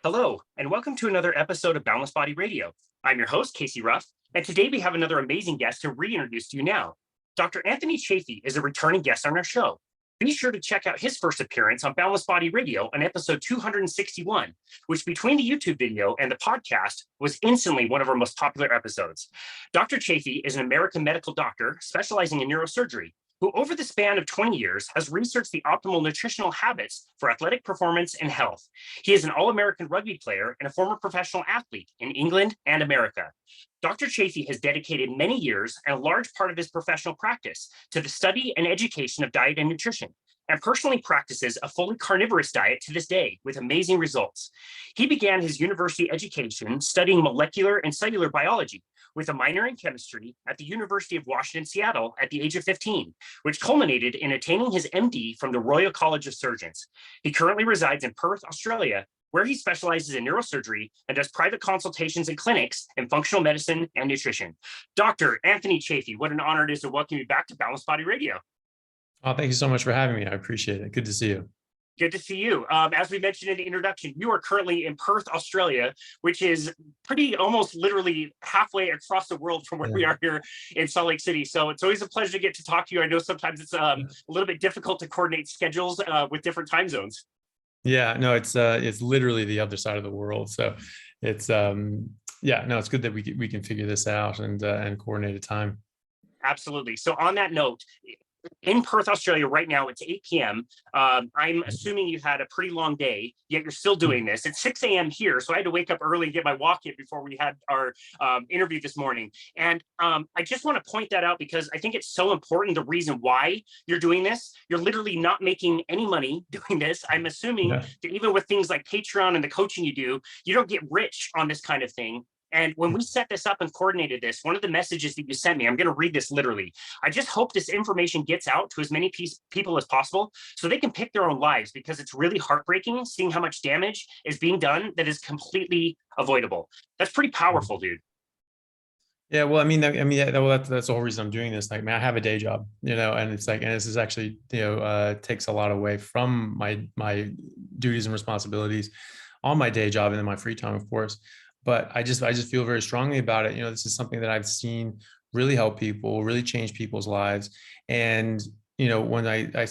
Hello, and welcome to another episode of Boundless Body Radio. I'm your host, Casey Ruff, and today we have another amazing guest to reintroduce to you now. Dr. Anthony Chafee is a returning guest on our show. Be sure to check out his first appearance on Boundless Body Radio on episode 261, which between the YouTube video and the podcast was instantly one of our most popular episodes. Dr. Chafee is an American medical doctor specializing in neurosurgery, who over the span of 20 years has researched the optimal nutritional habits for athletic performance and health. He is an All-American rugby player and a former professional athlete in England and America. Dr. Chafee has dedicated many years and a large part of his professional practice to the study and education of diet and nutrition, and personally practices a fully carnivorous diet to this day with amazing results. He began his university education studying molecular and cellular biology with a minor in chemistry at the University of Washington, Seattle at the age of 15, which culminated in attaining his MD from the Royal College of Surgeons. He currently resides in Perth, Australia, where he specializes in neurosurgery and does private consultations and clinics in functional medicine and nutrition. Dr. Anthony Chafee, what an honor it is to welcome you back to Boundless Body Radio. Oh, thank you so much for having me. I appreciate it. Good to see you. Good to see you. As we mentioned in the introduction, you are currently in Perth, Australia, which is pretty almost literally halfway across the world from where we are here in Salt Lake City. So it's always a pleasure to get to talk to you. I know sometimes it's a little bit difficult to coordinate schedules with different time zones. Yeah, no, it's literally the other side of the world. So it's it's good that we can figure this out and coordinate a time. Absolutely. So on that note, in Perth, Australia, right now, it's 8 p.m. I'm assuming you had a pretty long day, yet you're still doing this. It's 6 a.m. here, so I had to wake up early and get my walk in before we had our interview this morning. And I just want to point that out because I think it's so important, the reason why you're doing this. You're literally not making any money doing this. I'm assuming that even with things like Patreon and the coaching you do, you don't get rich on this kind of thing. And when we set this up and coordinated this, one of the messages that you sent me, I'm going to read this literally. I just hope this information gets out to as many people as possible so they can pick their own lives, because it's really heartbreaking seeing how much damage is being done that is completely avoidable. That's pretty powerful, dude. Yeah, well, that's the whole reason I'm doing this. Like, man, I have a day job, and it's like, and this is actually, takes a lot away from my duties and responsibilities on my day job and in my free time, of course. But I just feel very strongly about it. This is something that I've seen really help people, really change people's lives. And, when I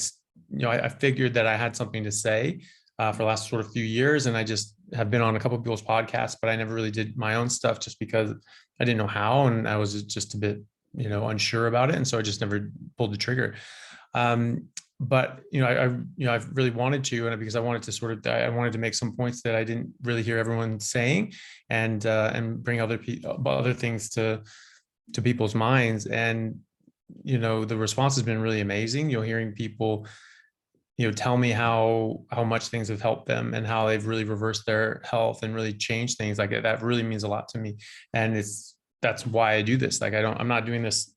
figured that I had something to say for the last sort of few years, and I just have been on a couple of people's podcasts, but I never really did my own stuff just because I didn't know how. And I was just a bit, unsure about it. And so I just never pulled the trigger. But I've really wanted to, and because I wanted to make some points that I didn't really hear everyone saying, and bring other things to people's minds. And the response has been really amazing. Hearing people tell me how much things have helped them and how they've really reversed their health and really changed things. Like, that really means a lot to me, and that's why I do this. Like, I'm not doing this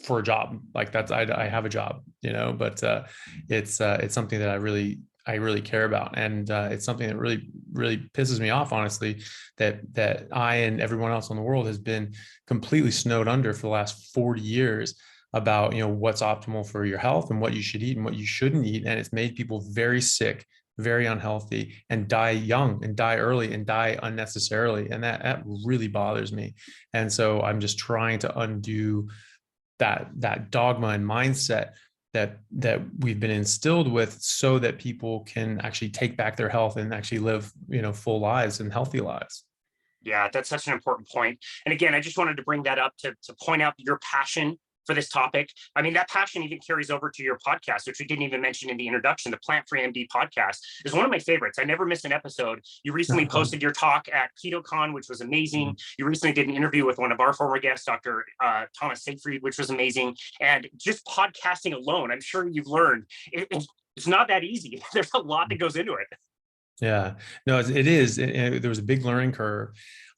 for a job. Like, I have a job, but it's something that I really care about. And it's something that really, really pisses me off, honestly, that I and everyone else in the world has been completely snowed under for the last 40 years about, what's optimal for your health and what you should eat and what you shouldn't eat. And it's made people very sick, very unhealthy, and die young and die early and die unnecessarily. And that really bothers me. And so I'm just trying to undo that dogma and mindset that we've been instilled with, so that people can actually take back their health and actually live, full lives and healthy lives. Yeah, that's such an important point. And again, I just wanted to bring that up to point out your passion for this topic. I mean, that passion even carries over to your podcast, which we didn't even mention in the introduction. The Plant Free MD podcast is one of my favorites. I never miss an episode. You recently posted your talk at KetoCon, which was amazing. You recently did an interview with one of our former guests, Dr. Thomas Seyfried, which was amazing. And just podcasting alone, I'm sure you've learned it's not that easy. There's a lot that goes into it. Yeah, no, it is. There was a big learning curve.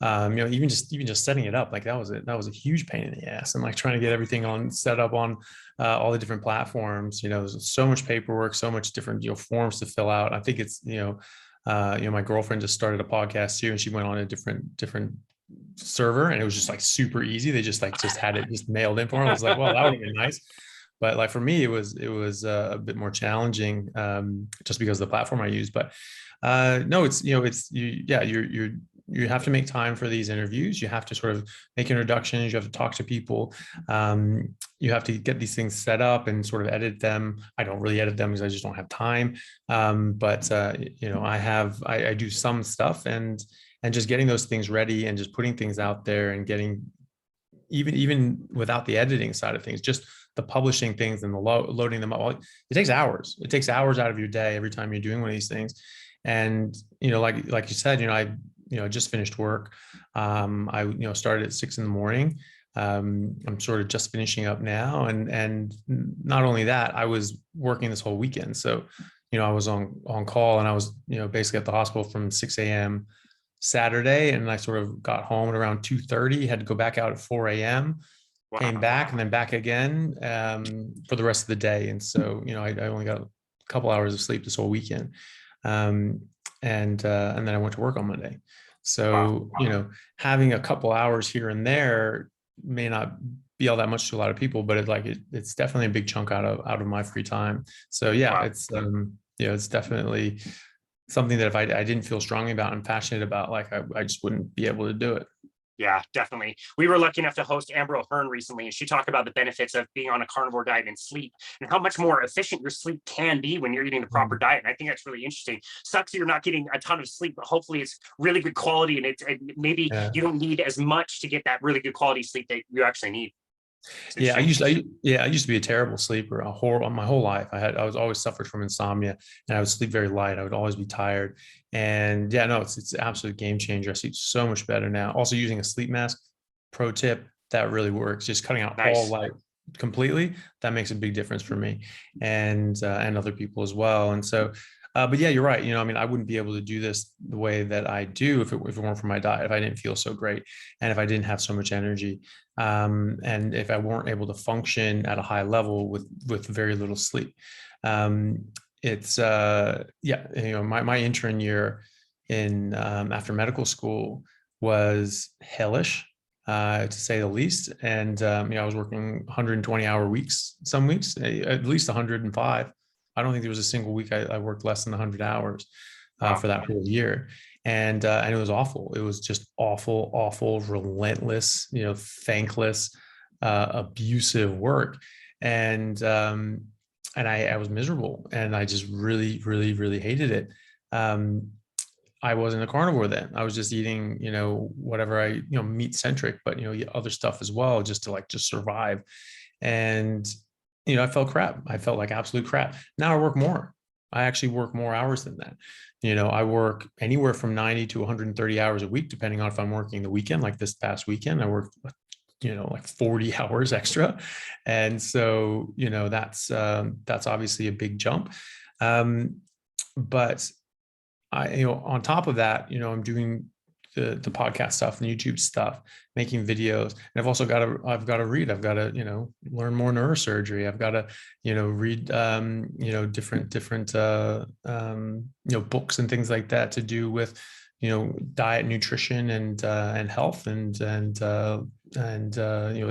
Even just setting it up, like that was a huge pain in the ass, and like trying to get everything set up on all the different platforms. There's so much paperwork, so much different forms to fill out. I think it's my girlfriend just started a podcast too, and she went on a different server, and it was just like super easy. They just had it just mailed in for her. I was like, well, that would have been nice. But like for me, it was a bit more challenging just because of the platform I use. But No, it's, you have to make time for these interviews. You have to sort of make introductions. You have to talk to people. You have to get these things set up and sort of edit them. I don't really edit them because I just don't have time. But I do some stuff, and just getting those things ready and just putting things out there and getting, even without the editing side of things, just the publishing things and the loading them up. It takes hours. It takes hours out of your day every time you're doing one of these things. And, like you said, I just finished work. I started at 6 a.m. I'm sort of just finishing up now. And not only that, I was working this whole weekend. So, I was on call, and I was, basically at the hospital from 6 a.m. Saturday, and I sort of got home at around 2:30, had to go back out at 4 a.m. Wow. Came back and then back again for the rest of the day. And so, I only got a couple hours of sleep this whole weekend. And then I went to work on Monday. So, Wow. Having a couple hours here and there may not be all that much to a lot of people, but it's definitely a big chunk out of my free time. So yeah, Wow. it's definitely something that if I didn't feel strongly about and passionate about, I just wouldn't be able to do it. Yeah, definitely. We were lucky enough to host Amber O'Hearn recently, and she talked about the benefits of being on a carnivore diet and sleep, and how much more efficient your sleep can be when you're eating the proper diet. And I think that's really interesting. Sucks you're not getting a ton of sleep, but hopefully it's really good quality, and maybe you don't need as much to get that really good quality sleep that you actually need. Yeah, I used to be a terrible sleeper my whole life. I was always suffered from insomnia, and I would sleep very light. I would always be tired. And yeah, no, it's an absolute game changer. I sleep so much better now. Also using a sleep mask, pro tip, that really works. Just cutting out all Nice. light completely, that makes a big difference for me, and other people as well. And so but yeah, you're right. I wouldn't be able to do this the way that I do if it weren't for my diet, if I didn't feel so great, and if I didn't have so much energy, and if I weren't able to function at a high level with very little sleep. It's my intern year in after medical school was hellish, to say the least. And I was working 120-hour weeks, some weeks, at least 105. I don't think there was a single week I worked less than 100 hours for that whole year. And it was awful. It was just awful, relentless, thankless, abusive work. And I was miserable, and I just really, really, really hated it. I wasn't a carnivore then. I was just eating, whatever meat centric, but, other stuff as well, just to just survive. And I felt crap. I felt like absolute crap. Now I work more. I actually work more hours than that. I work anywhere from 90 to 130 hours a week, depending on if I'm working the weekend. Like this past weekend, I worked, 40 hours extra. And so, that's obviously a big jump. But on top of that, I'm doing the podcast stuff and YouTube stuff, making videos. And I've got to read. I've got to, learn more neurosurgery. I've got to, read, different, books and things like that to do with, diet, nutrition, and health, and the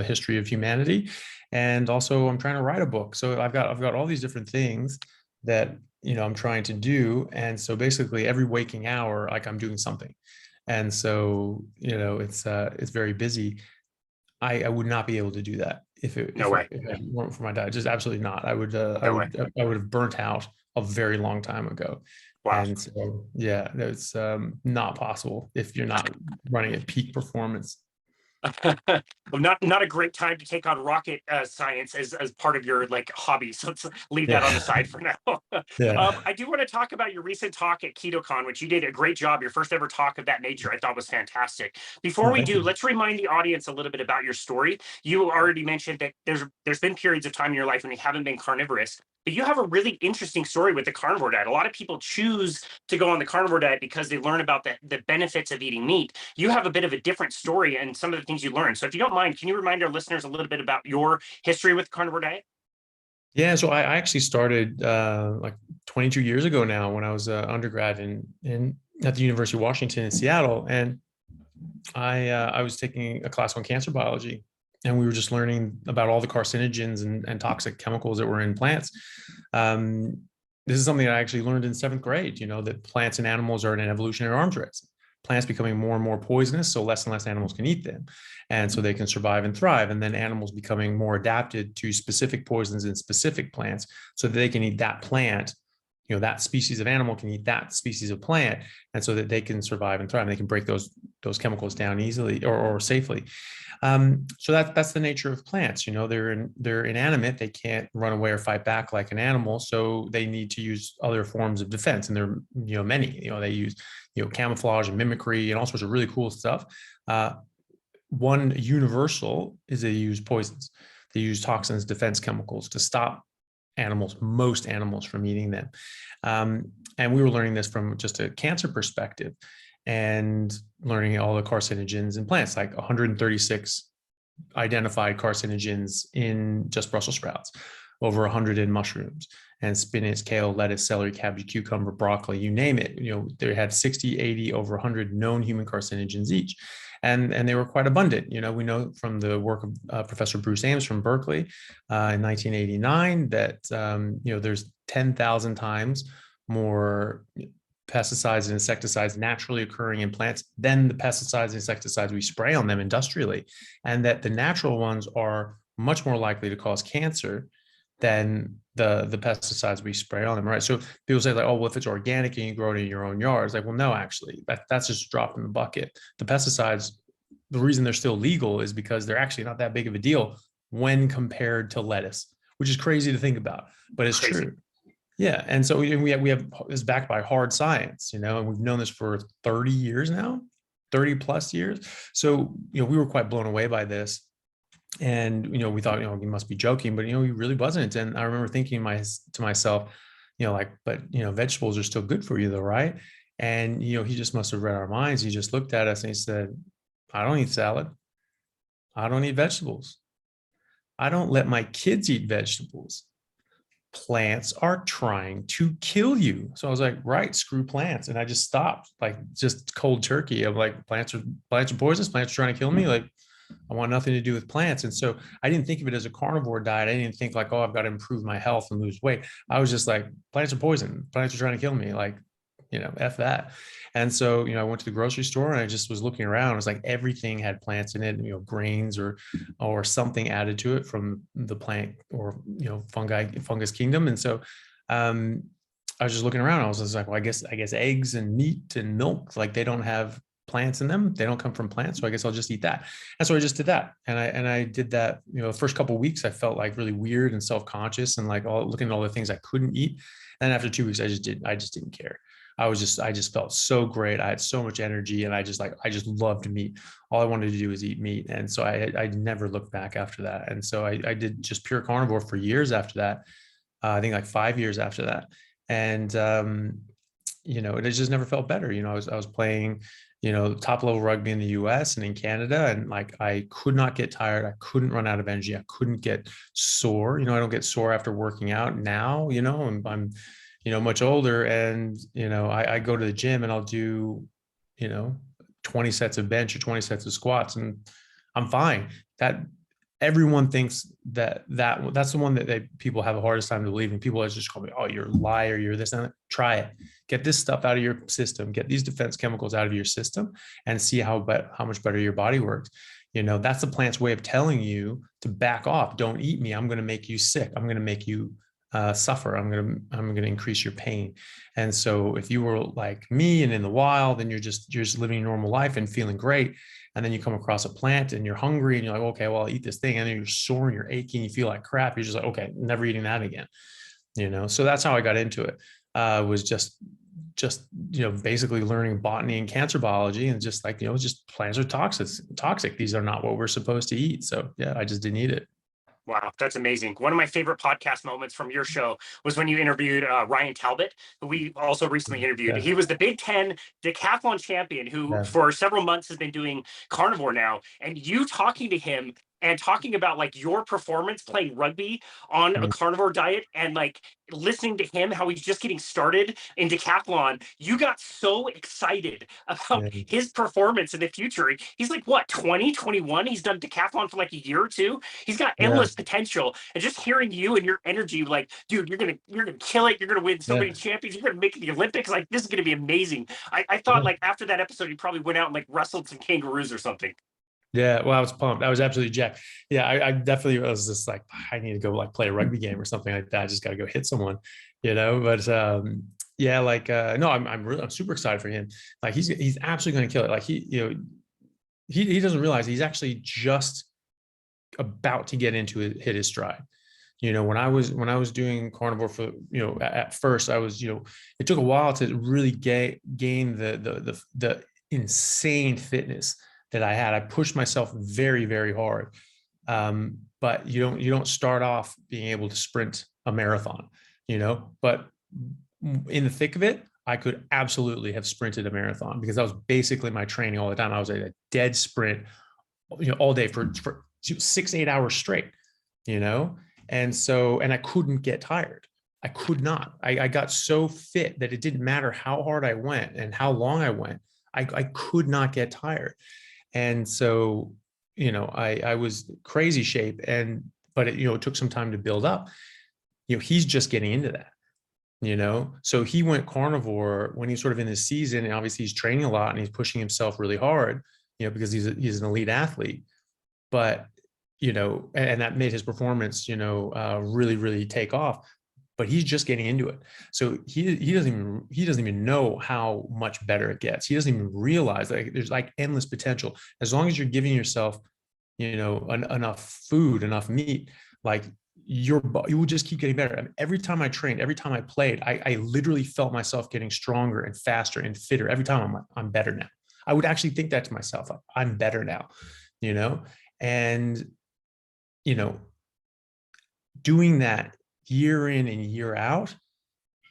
history of humanity. And also I'm trying to write a book. So I've got all these different things that, I'm trying to do. And so basically every waking hour, I'm doing something. And so, it's very busy. I would not be able to do that if it weren't for my diet. Just absolutely not. I would have burnt out a very long time ago. Wow. And so, yeah, it's not possible if you're not running at peak performance. Well, not a great time to take on rocket science as part of your hobby. So let's leave that on the side for now. Yeah. I do want to talk about your recent talk at KetoCon, which you did a great job. Your first ever talk of that nature, I thought was fantastic. Before we do, let's remind the audience a little bit about your story. You already mentioned that there's been periods of time in your life when you haven't been carnivorous, but you have a really interesting story with the carnivore diet. A lot of people choose to go on the carnivore diet because they learn about the benefits of eating meat. You have a bit of a different story and some of the things you learned. So if you don't mind, can you remind our listeners a little bit about your history with the carnivore diet? Yeah, so I actually started 22 years ago now, when I was an undergrad at the University of Washington in Seattle. And I was taking a class on cancer biology, and we were just learning about all the carcinogens and toxic chemicals that were in plants. this is something that I actually learned in 7th grade, that plants and animals are in an evolutionary arms race. Plants becoming more and more poisonous, so less and less animals can eat them. And so they can survive and thrive. And then animals becoming more adapted to specific poisons in specific plants so that they can eat that plant. That species of animal can eat that species of plant, and so that they can survive and thrive. And they can break those chemicals down easily or safely. So that's the nature of plants. They're inanimate. They can't run away or fight back like an animal. So they need to use other forms of defense. And there are many. They use camouflage and mimicry and all sorts of really cool stuff. One universal is they use poisons. They use toxins, defense chemicals to stop most animals from eating them. And we were learning this from just a cancer perspective and learning all the carcinogens in plants, like 136 identified carcinogens in just Brussels sprouts, over 100 in mushrooms, and spinach, kale, lettuce, celery, cabbage, cucumber, broccoli, you name it. They had 60, 80, over 100 known human carcinogens each. And they were quite abundant. We know from the work of Professor Bruce Ames from Berkeley in 1989 that, there's 10,000 times more pesticides and insecticides naturally occurring in plants than the pesticides and insecticides we spray on them industrially. And that the natural ones are much more likely to cause cancer than the pesticides we spray on them, right? So people say like, oh, well, if it's organic and you grow it in your own yard, it's like, well, no, actually, that's just a drop in the bucket. The pesticides, the reason they're still legal is because they're actually not that big of a deal when compared to lettuce, which is crazy to think about, but it's true. Yeah, and so we have this backed by hard science, and we've known this for 30 years now, 30 plus years. So we were quite blown away by this. And, we thought, he must be joking, but, he really wasn't. And I remember thinking to myself, but, vegetables are still good for you though, right? And, he just must have read our minds. He just looked at us and he said, I don't eat salad. I don't eat vegetables. I don't let my kids eat vegetables. Plants are trying to kill you. So I was like, right, screw plants. And I just stopped, like just cold turkey. I'm like, plants are poisonous. Plants are trying to kill me. Like, I want nothing to do with plants. And so I didn't think of it as a carnivore diet. I didn't think like, oh, I've got to improve my health and lose weight. I was just like, plants are poison. Plants are trying to kill me. Like, F that. And so, I went to the grocery store and I just was looking around. It was like everything had plants in it, grains or something added to it from the plant or, fungus kingdom. And so I was just looking around. I was just like, well, I guess eggs and meat and milk, like they don't have plants in them. They don't come from plants. So I guess I'll just eat that. And so I just did that. And I did that, the first couple of weeks, I felt like really weird and self-conscious and like looking at all the things I couldn't eat. And after 2 weeks, I just didn't care. I just felt so great. I had so much energy and I just loved meat. All I wanted to do was eat meat. And so I never looked back after that. And so I did just pure carnivore for years after that. I think like 5 years after that. And, it just never felt better. I was playing, top level rugby in the US and in Canada. And like, I could not get tired. I couldn't run out of energy. I couldn't get sore. I don't get sore after working out now, and I'm much older and, I go to the gym and I'll do, 20 sets of bench or 20 sets of squats and I'm fine. That everyone thinks that's the one that people have the hardest time believing. People just call me, oh, you're a liar. You're this and that. Try it. Get this stuff out of your system. Get these defense chemicals out of your system and see how much better your body works. That's the plant's way of telling you to back off. Don't eat me. I'm going to make you sick. I'm going to make you suffer. I'm going to increase your pain. And so if you were like me and in the wild and you're just living a normal life and feeling great, and then you come across a plant and you're hungry and you're like, okay, well, I'll eat this thing. And then you're sore and you're aching, you feel like crap. You're just like, okay, never eating that again. So that's how I got into it. Was just basically learning botany and cancer biology and just like, just plants are toxic. These are not what we're supposed to eat. So yeah, I just didn't eat it. Wow, that's amazing. One of my favorite podcast moments from your show was when you interviewed Ryan Talbot, who we also recently interviewed. Yeah. He was the Big Ten decathlon champion who for several months has been doing carnivore now. And you talking to him and talking about like your performance playing rugby on a Mm, carnivore diet, and like listening to him how he's just getting started in decathlon. You got so excited about yeah, his performance in the future. He's like what, 20, 21? He's done decathlon for like a year or two. He's got yeah, endless potential, and just hearing you and your energy, like, dude, you're gonna kill it, you're gonna win so yeah, many champions, you're gonna make the Olympics, like this is gonna be amazing. I thought yeah. like after that episode you probably went out and like wrestled some kangaroos or something. Yeah, well, I was pumped. I was absolutely jacked. Yeah, I definitely was just like, I need to go like play a rugby game or something like that. I just got to go hit someone, But yeah, like no, I'm super excited for him. Like he's absolutely going to kill it. Like he doesn't realize he's actually just about to get into it, hit his stride. When I was doing carnivore for at first I was it took a while to really gain the insane fitness that I had. I pushed myself very, very hard. But you don't start off being able to sprint a marathon, but in the thick of it, I could absolutely have sprinted a marathon because that was basically my training all the time. I was at a dead sprint, all day for 6-8 hours straight, you know? And I couldn't get tired. I could not. I got so fit that it didn't matter how hard I went and how long I went. I could not get tired. And so, I was crazy shape, but it took some time to build up. He's just getting into that, so he went carnivore when he's sort of in his season, and obviously he's training a lot and he's pushing himself really hard, because he's an elite athlete. But, and that made his performance, really, really take off. But he's just getting into it. So he doesn't even know how much better it gets. He doesn't even realize that there's like endless potential. As long as you're giving yourself, enough food, enough meat, like you will just keep getting better. I mean, every time I trained, every time I played, I literally felt myself getting stronger and faster and fitter. Every time I'm better now. I would actually think that to myself. I'm better now, and, you know, doing that year in and year out,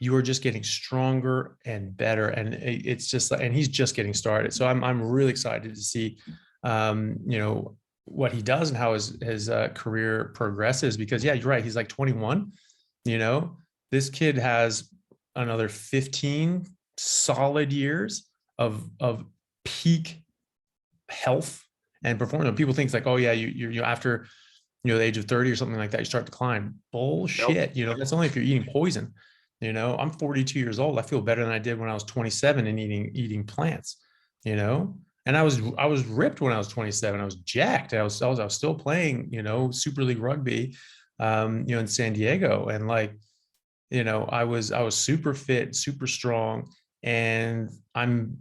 you are just getting stronger and better. And it's just, and he's just getting started. So I'm really excited to see, what he does and how his career progresses, because yeah, you're right. He's like 21, this kid has another 15 solid years of peak health and performance. People think it's like, oh yeah, you after the age of 30 or something like that, you start to decline. Bullshit. Nope. That's only if you're eating poison. I'm 42 years old. I feel better than I did when I was 27 and eating plants, and I was ripped when I was 27. I was jacked. I was still playing, Super League rugby, in San Diego. And like, I was super fit, super strong, and I'm,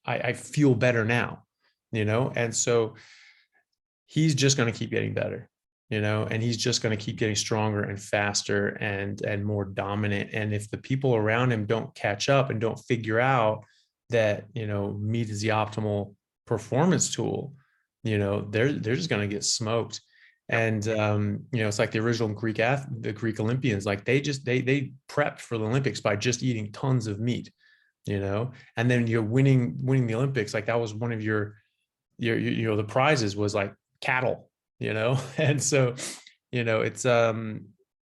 I feel better now, and so he's just going to keep getting better, and he's just going to keep getting stronger and faster and more dominant. And if the people around him don't catch up and don't figure out that, meat is the optimal performance tool, they're just going to get smoked. And it's like the original the Greek Olympians, like they prepped for the Olympics by just eating tons of meat, and then you're winning the Olympics. Like that was one of your the prizes was like cattle, and so it's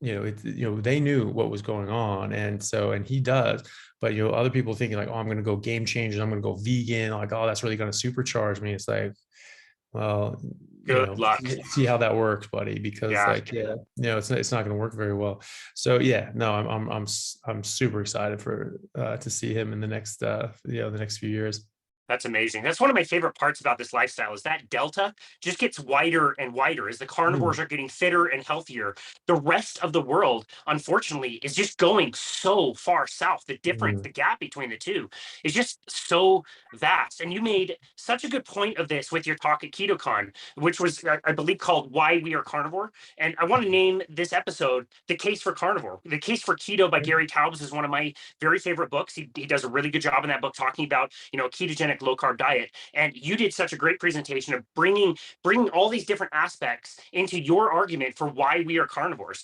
they knew what was going on. And he does. But other people thinking like, oh, I'm going to go game changers, I'm going to go vegan, like, oh, that's really going to supercharge me. It's like, well, Good luck. see how that works, buddy, because Yeah. like, yeah, it's not going to work very well. So yeah, no, I'm super excited for to see him in the next the next few years. That's amazing. That's one of my favorite parts about this lifestyle is that delta just gets wider and wider as the carnivores are getting fitter and healthier. The rest of the world, unfortunately, is just going so far south. The difference, Mm. the gap between the two is just so vast. And you made such a good point of this with your talk at KetoCon, which was, I believe, called Why We Are Carnivore. And I want to name this episode The Case for Carnivore. The Case for Keto by Gary Taubes is one of my very favorite books. He does a really good job in that book talking about, a ketogenic low carb diet. And you did such a great presentation of bringing all these different aspects into your argument for why we are carnivores.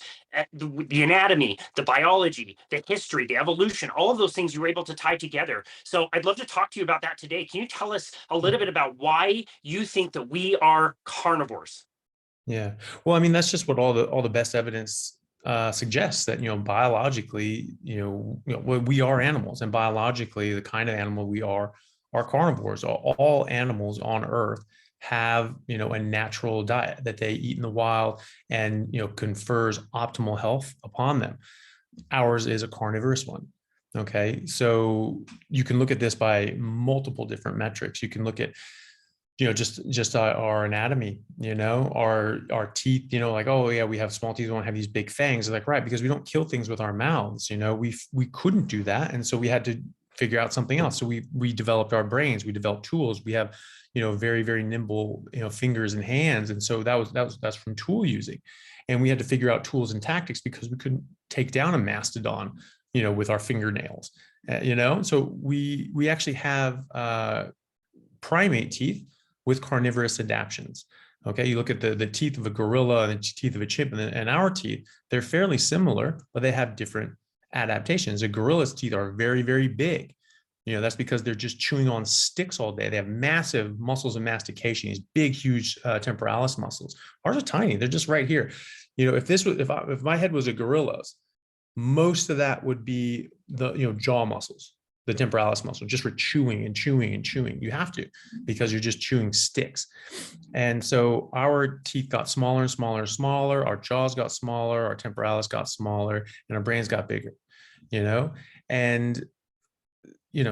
The anatomy, the biology, the history, the evolution, all of those things you were able to tie together. So I'd love to talk to you about that today. Can you tell us a little bit about why you think that we are carnivores? Yeah. Well, I mean, that's just what all the best evidence suggests, that, biologically, we are animals, and biologically, the kind of animal we are carnivores. All animals on Earth have, a natural diet that they eat in the wild, and, confers optimal health upon them. Ours is a carnivorous one. Okay. So you can look at this by multiple different metrics. You can look at, just our anatomy, our teeth, like, oh yeah, we have small teeth, we don't have these big fangs. They're like, right, because we don't kill things with our mouths. We couldn't do that, and so we had to figure out something else. So we developed our brains, we developed tools. We have, very, very nimble, fingers and hands, and so that's from tool using. And we had to figure out tools and tactics because we couldn't take down a mastodon, with our fingernails. So we actually have primate teeth with carnivorous adaptations. Okay, you look at the teeth of a gorilla and the teeth of a chimp, and our teeth, they're fairly similar, but they have different adaptations. A gorilla's teeth are very, very big. That's because they're just chewing on sticks all day. They have massive muscles of mastication, these big, huge temporalis muscles. Ours are tiny. They're just right here. If my head was a gorilla's, most of that would be the, jaw muscles, the temporalis muscle, just for chewing and chewing and chewing. You have to, because you're just chewing sticks. And so our teeth got smaller and smaller and smaller. Our jaws got smaller, our temporalis got smaller, and our brains got bigger, and,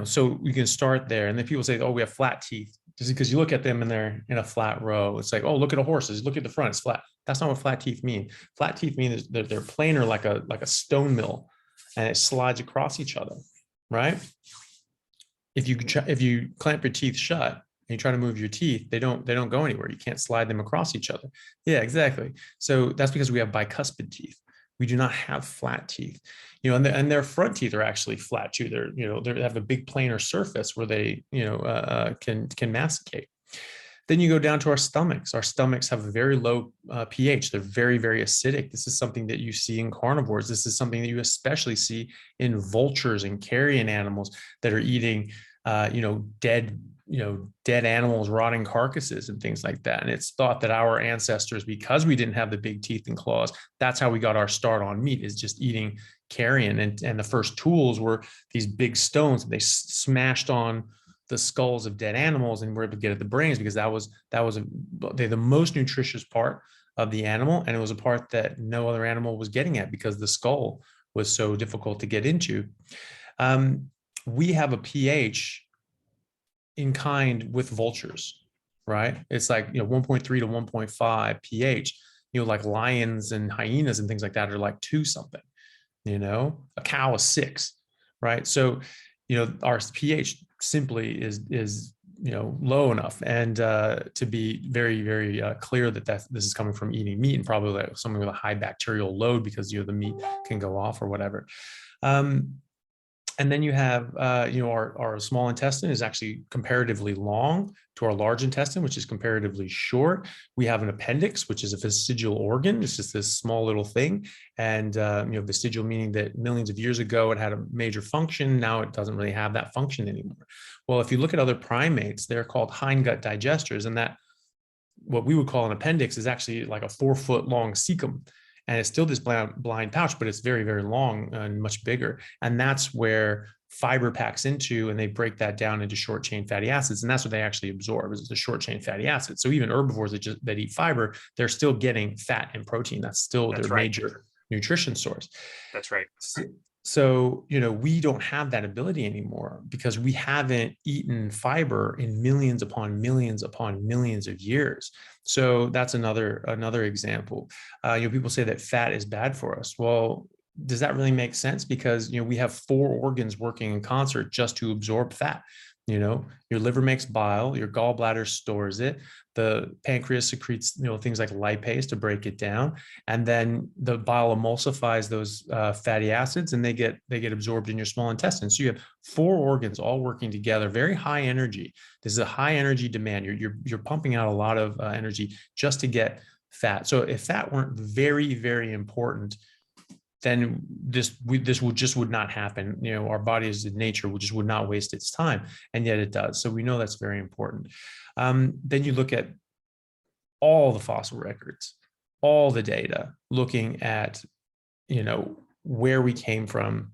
so we can start there. And then people say, oh, we have flat teeth, just because you look at them and they're in a flat row. It's like, oh, look at a horse. Look at the front, it's flat. That's not what flat teeth mean. Flat teeth mean they're planar, like a stone mill, and it slides across each other. Right? If you clamp your teeth shut and you try to move your teeth, they don't go anywhere. You can't slide them across each other. Yeah, exactly. So that's because we have bicuspid teeth. We do not have flat teeth. And their front teeth are actually flat too. They have a big planar surface where they can masticate. Then you go down to our stomachs. Our stomachs have a very low pH. They're very, very acidic. This is something that you see in carnivores. This is something that you especially see in vultures and carrion animals that are eating, dead animals, rotting carcasses and things like that. And it's thought that our ancestors, because we didn't have the big teeth and claws, that's how we got our start on meat, is just eating carrion. And the first tools were these big stones that they smashed on the skulls of dead animals, and we're able to get at the brains, because that was the most nutritious part of the animal, and it was a part that no other animal was getting at because the skull was so difficult to get into. We have a pH in kind with vultures, right? It's like 1.3 to 1.5 pH. Like lions and hyenas and things like that are like 2 something. A cow is 6, right? So our pH simply is low enough, and to be very, very clear that this is coming from eating meat, and probably like something with a high bacterial load, because the meat can go off or whatever. And then you have, our small intestine is actually comparatively long to our large intestine, which is comparatively short. We have an appendix, which is a vestigial organ. It's just this small little thing. And, vestigial meaning that millions of years ago, it had a major function. Now it doesn't really have that function anymore. Well, if you look at other primates, they're called hindgut digesters. And that, what we would call an appendix, is actually like a 4-foot long cecum. And it's still this blind pouch, but it's very, very long and much bigger. And that's where fiber packs into, and they break that down into short chain fatty acids. And that's what they actually absorb, is the short chain fatty acids. So even herbivores that eat fiber, they're still getting fat and protein. That's still their major nutrition source. That's right. So, we don't have that ability anymore, because we haven't eaten fiber in millions upon millions upon millions of years. So that's another example. People say that fat is bad for us. Well, does that really make sense? Because, we have 4 organs working in concert just to absorb fat. Your liver makes bile, your gallbladder stores it, the pancreas secretes, things like lipase to break it down, and then the bile emulsifies those fatty acids, and they get absorbed in your small intestine. So you have 4 organs all working together, very high energy. This is a high energy demand. You're pumping out a lot of energy just to get fat. So if fat weren't very, very important, then this would not happen. Our body as in nature would not waste its time, and yet it does. So we know that's very important. Then you look at all the fossil records. all the data, looking at, where we came from,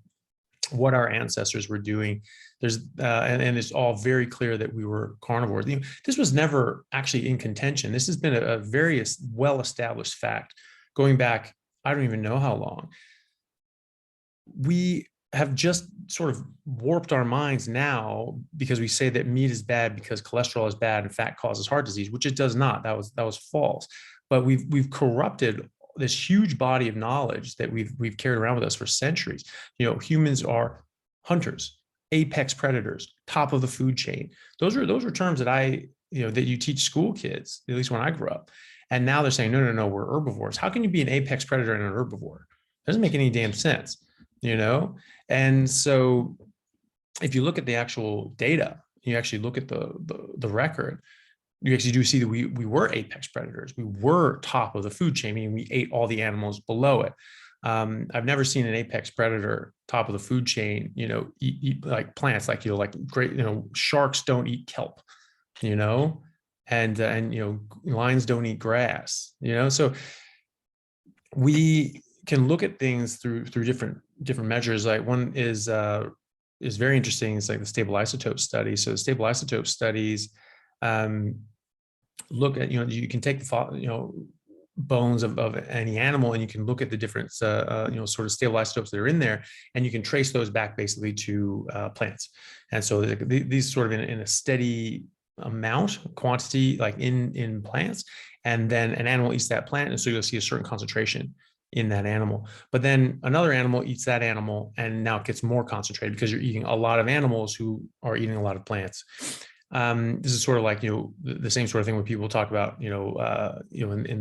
what our ancestors were doing. There's and it's all very clear that we were carnivores. This was never actually in contention. This has been a very well-established fact going back, I don't even know how long. We have just sort of warped our minds now because we say that meat is bad because cholesterol is bad and fat causes heart disease, which it does not. That was false. But we've corrupted this huge body of knowledge that we've carried around with us for centuries. Humans are hunters, apex predators, top of the food chain. Those are terms that that you teach school kids, at least when I grew up. And now they're saying, no, we're herbivores. How can you be an apex predator and an herbivore? It doesn't make any damn sense, And so if you look at the actual data, you actually look at the record, you actually do see that we were apex predators. We were top of the food chain, meaning we ate all the animals below it. I've never seen an apex predator top of the food chain, eat like plants, like, great, sharks don't eat kelp, and lions don't eat grass, so we can look at things through different measures. Like one is very interesting. It's like the stable isotope study. So the stable isotope studies look at, you can take the bones of any animal, and you can look at the different sort of stable isotopes that are in there, and you can trace those back basically to plants. And so these sort of in a steady quantity, like in plants, and then an animal eats that plant, and so you'll see a certain concentration in that animal. But then another animal eats that animal, and now it gets more concentrated because you're eating a lot of animals who are eating a lot of plants. This is sort of like, the same sort of thing when people talk about, in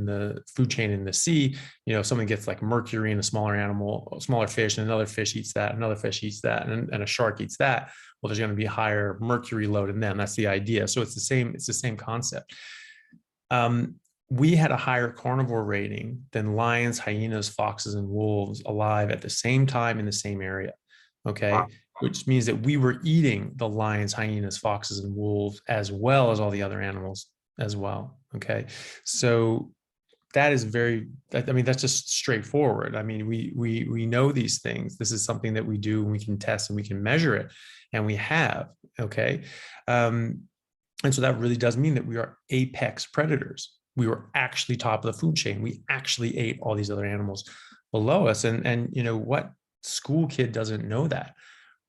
the food chain in the sea, something gets like mercury in a smaller animal, a smaller fish, and another fish eats that, another fish eats that, and a shark eats that. Well, there's going to be a higher mercury load in them. That's the idea. So it's the same concept. We had a higher carnivore rating than lions, hyenas, foxes, and wolves alive at the same time in the same area. Okay. Wow. Which means that we were eating the lions, hyenas, foxes, and wolves, as well as all the other animals as well. Okay. So that is that's just straightforward. We know these things. This is something that we do, and we can test, and we can measure it, and we have. Okay. And so that really does mean that we are apex predators. We were actually top of the food chain. We actually ate all these other animals below us. And what school kid doesn't know that?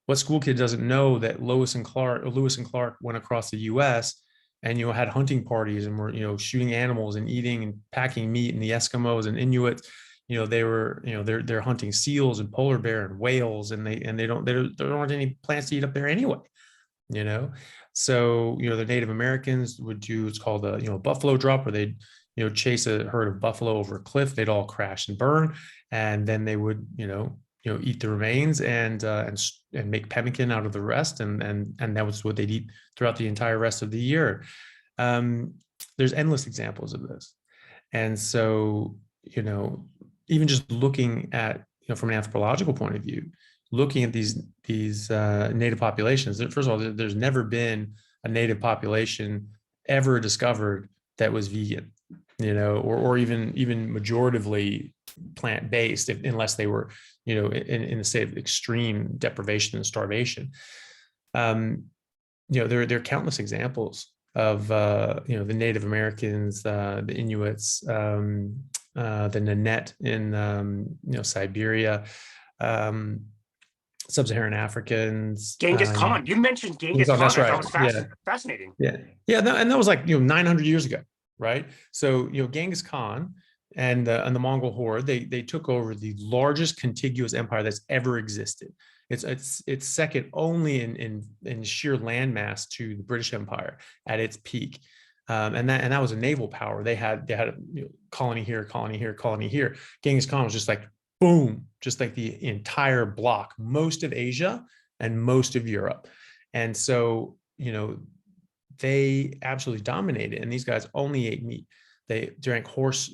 What school kid doesn't know that Lewis and Clark went across the US and, had hunting parties and were, shooting animals and eating and packing meat, and the Eskimos and Inuits, they were, they're hunting seals and polar bear and whales, and there aren't any plants to eat up there anyway, So, the Native Americans would do, it's called a, buffalo drop, where they'd, chase a herd of buffalo over a cliff. They'd all crash and burn. And then they would, eat the remains and make pemmican out of the rest. And that was what they'd eat throughout the entire rest of the year. There's endless examples of this. And so, even just looking at, from an anthropological point of view, looking at these native populations, first of all, there's never been a native population ever discovered that was vegan, or even majoritively plant-based, unless they were, in a state of extreme deprivation and starvation. There are countless examples of, the Native Americans, the Inuits, the Nanette in, Siberia, Sub-Saharan Africans. Genghis Khan. You mentioned Genghis Khan. That's right. That was fascinating. Yeah. And that was like, 900 years ago, right? So, Genghis Khan and the Mongol horde, they took over the largest contiguous empire that's ever existed. It's second only in sheer landmass to the British Empire at its peak. And that was a naval power. They had a colony here, colony here, colony here. Genghis Khan was just like, boom, just like the entire block, most of Asia and most of Europe. And so, they absolutely dominated. And these guys only ate meat. They drank horse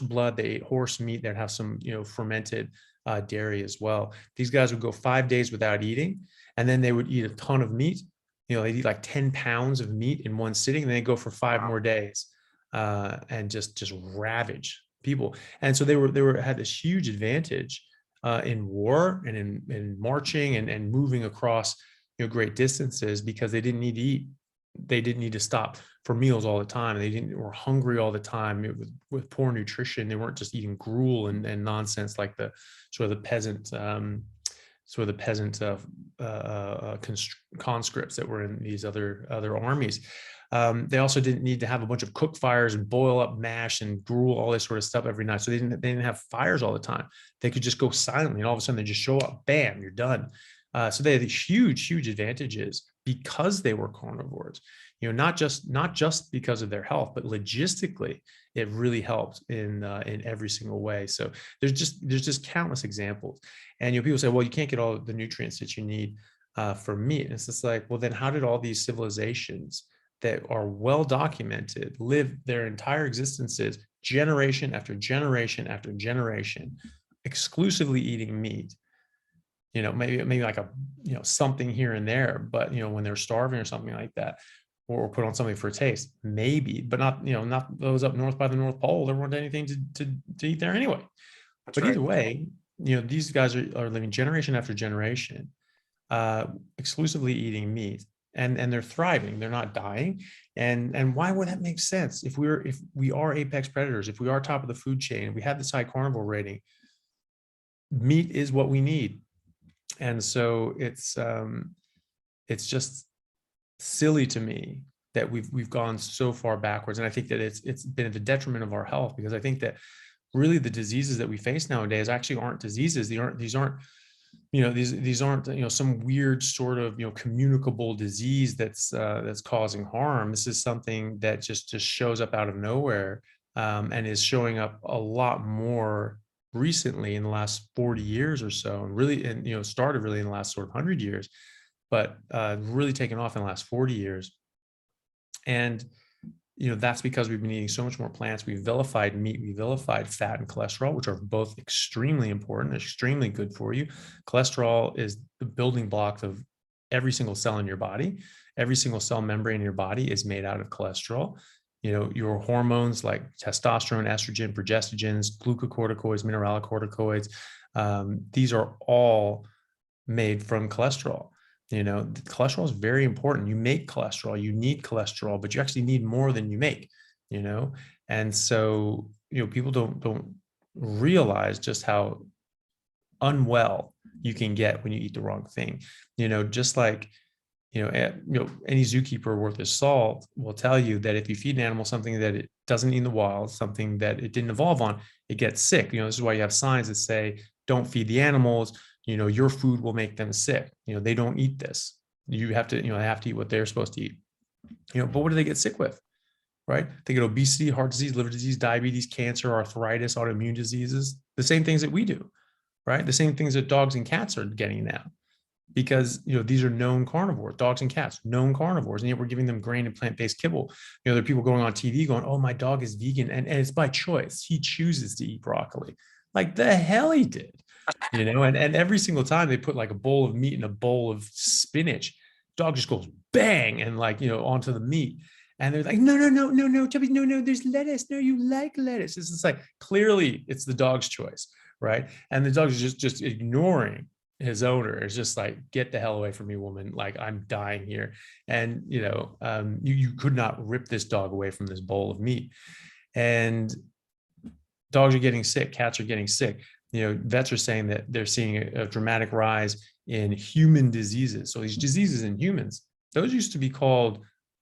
blood. They ate horse meat. They'd have some, fermented dairy as well. These guys would go 5 days without eating, and then they would eat a ton of meat. They'd eat like 10 pounds of meat in one sitting, and then they go for 5 more days and just ravage people. And so they had this huge advantage in war and in marching and moving across, great distances, because they didn't need to eat. They didn't need to stop for meals all the time. They were hungry all the time. It was with poor nutrition. They weren't just eating gruel and nonsense like the sort of the peasant conscripts that were in these other armies. They also didn't need to have a bunch of cook fires and boil up mash and gruel, all this sort of stuff every night. So they didn't have fires all the time. They could just go silently, and all of a sudden they just show up, bam, you're done. So they had these huge advantages because they were carnivores. Not just because of their health, but logistically, it really helped in every single way. So there's just countless examples. And people say, well, you can't get all the nutrients that you need for meat. And it's just like, well, then how did all these civilizations that are well documented live their entire existences, generation after generation after generation, exclusively eating meat? Maybe like something here and there, but when they're starving or something like that, or put on something for a taste, maybe, but not those up north by the North Pole. There weren't anything to eat there anyway. That's but right. Either way, these guys are living generation after generation, exclusively eating meat, and they're thriving. They're not dying. And why would that make sense? If we are apex predators, if we are top of the food chain, if we have this high carnivore rating, meat is what we need. And so it's just silly to me that we've gone so far backwards. And I think that it's been at the detriment of our health, because I think that really the diseases that we face nowadays actually aren't diseases. These aren't some weird sort of communicable disease that's causing harm. This is something that just shows up out of nowhere, and is showing up a lot more recently in the last 40 years or so, and really, started really in the last sort of 100 years, but really taken off in the last 40 years. And that's because we've been eating so much more plants. We've vilified meat, we vilified fat and cholesterol, which are both extremely important, extremely good for you. Cholesterol is the building block of every single cell in your body. Every single cell membrane in your body is made out of cholesterol. Your hormones like testosterone, estrogen, progestogens, glucocorticoids, mineralocorticoids, these are all made from cholesterol. Cholesterol is very important. You make cholesterol, you need cholesterol, but you actually need more than you make, and so, people don't realize just how unwell you can get when you eat the wrong thing. Just like, any zookeeper worth his salt will tell you that if you feed an animal something that it doesn't eat in the wild, something that it didn't evolve on, it gets sick. This is why you have signs that say, don't feed the animals, your food will make them sick. They don't eat this. You have to, they have to eat what they're supposed to eat. But what do they get sick with? Right? They get obesity, heart disease, liver disease, diabetes, cancer, arthritis, autoimmune diseases, the same things that we do, right? The same things that dogs and cats are getting now. Because these are known carnivores, dogs and cats, known carnivores, and yet we're giving them grain and plant-based kibble. There are people going on TV going, "Oh, my dog is vegan, and it's by choice. He chooses to eat broccoli." Like the hell he did, And every single time they put like a bowl of meat and a bowl of spinach, dog just goes bang and onto the meat, and they're like, "No, Chubby, no, there's lettuce. No, you like lettuce." It's just like, clearly it's the dog's choice, right? And the dog is just ignoring his owner. Is just like, "Get the hell away from me, woman. Like, I'm dying here." And, you could not rip this dog away from this bowl of meat. And dogs are getting sick. Cats are getting sick. Vets are saying that they're seeing a dramatic rise in human diseases. So these diseases in humans, those used to be called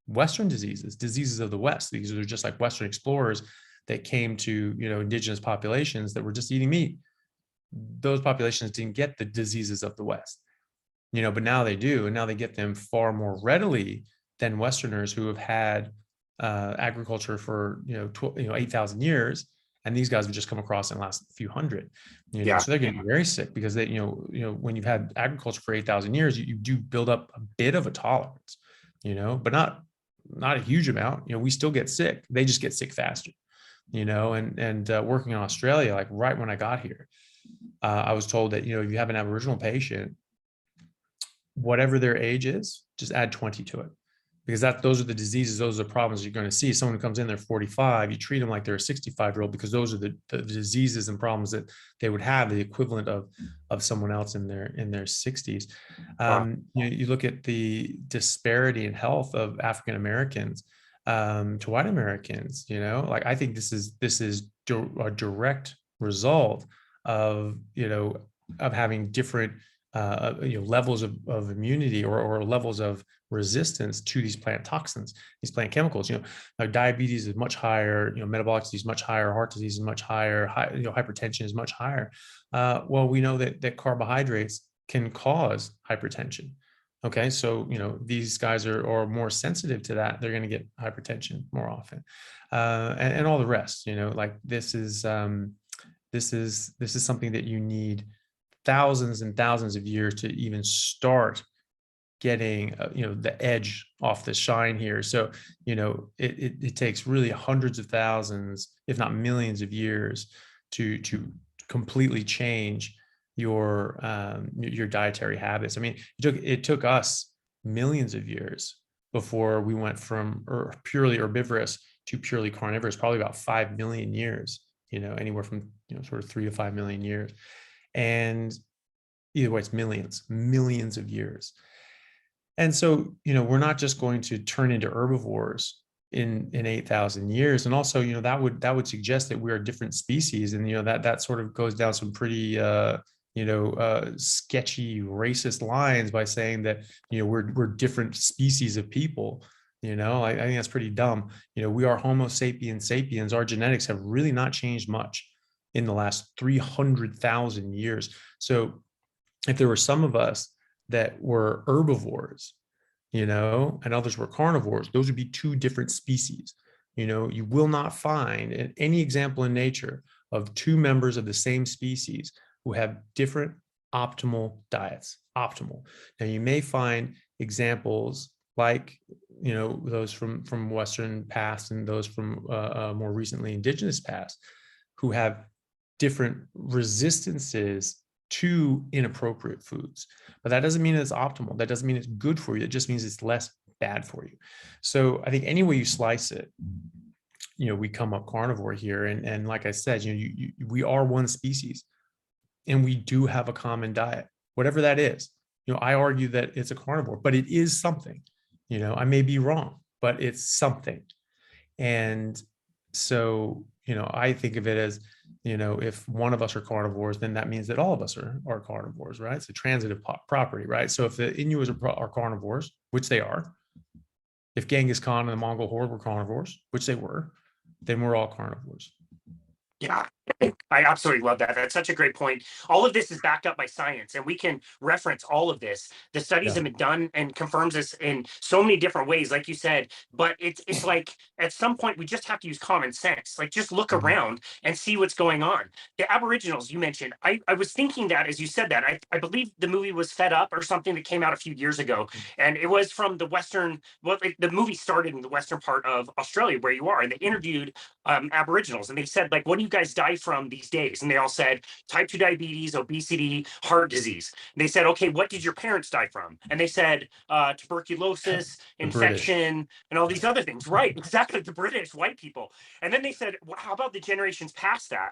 Western diseases of the West. These are just like Western explorers that came to, indigenous populations that were just eating meat. Those populations didn't get the diseases of the West, but now they do. And now they get them far more readily than Westerners who have had agriculture for, 8,000 years. And these guys have just come across in the last few hundred, Yeah. So they're getting very sick because they, when you've had agriculture for 8,000 years, you do build up a bit of a tolerance, but not a huge amount. We still get sick. They just get sick faster, and working in Australia, like right when I got here, I was told that, if you have an Aboriginal patient, whatever their age is, just add 20 to it. because those are the diseases, those are the problems you're going to see. Someone who comes in, they're 45, you treat them like they're a 65-year-old, because those are the diseases and problems that they would have, the equivalent of someone else in their 60s. You look at the disparity in health of African Americans to white Americans. Like, I think this is a direct result of having different levels of immunity or levels of resistance to these plant toxins, these plant chemicals. Diabetes is much higher, metabolic disease is much higher, heart disease is much higher, hypertension is much higher. Well, we know that carbohydrates can cause hypertension. Okay, so these guys are more sensitive to that. They're going to get hypertension more often, and all the rest. Like, this is something that you need thousands and thousands of years to even start getting the edge off the shine here. So it takes really hundreds of thousands, if not millions of years to completely change your dietary habits. I mean, it took us millions of years before we went from purely herbivorous to purely carnivorous, probably about 5 million years, anywhere from sort of 3 to 5 million years. And either way, it's millions of years. And so, we're not just going to turn into herbivores in 8,000 years. And also, that would suggest that we are different species. And, that sort of goes down some pretty, sketchy racist lines by saying that, we're different species of people. I think that's pretty dumb. We are Homo sapiens sapiens. Our genetics have really not changed much in the last 300,000 years. So if there were some of us that were herbivores, and others were carnivores, those would be two different species. You will not find any example in nature of two members of the same species who have different optimal diets. Optimal. Now, you may find examples like, those from Western past and those from more recently indigenous past, who have different resistances to inappropriate foods. But that doesn't mean it's optimal. That doesn't mean it's good for you. It just means it's less bad for you. So I think any way you slice it, we come up carnivore here. And like I said, we are one species, and we do have a common diet, whatever that is. I argue that it's a carnivore, but it is something. I may be wrong, but it's something. And so, I think of it as, if one of us are carnivores, then that means that all of us are carnivores, right? It's a transitive property, right? So if the Inuits are carnivores, which they are, if Genghis Khan and the Mongol horde were carnivores, which they were, then we're all carnivores. Yeah, I absolutely love that. That's such a great point. All of this is backed up by science, and we can reference all of this. The studies have been done and confirms this in so many different ways, like you said. But it's like, at some point we just have to use common sense. Like, just look around and see what's going on. The Aboriginals you mentioned, I was thinking that as you said that, I believe the movie was Fed Up or something that came out a few years ago, and it was from the Western. Well, the movie started in the Western part of Australia where you are, and they interviewed Aboriginals, and they said, like, what do you guys die from these days? And they all said type 2 diabetes, obesity, heart disease. And they said, okay, what did your parents die from? And they said tuberculosis, infection, and all these other things. Right, exactly, the British, white people. And then they said, well, how about the generations past that?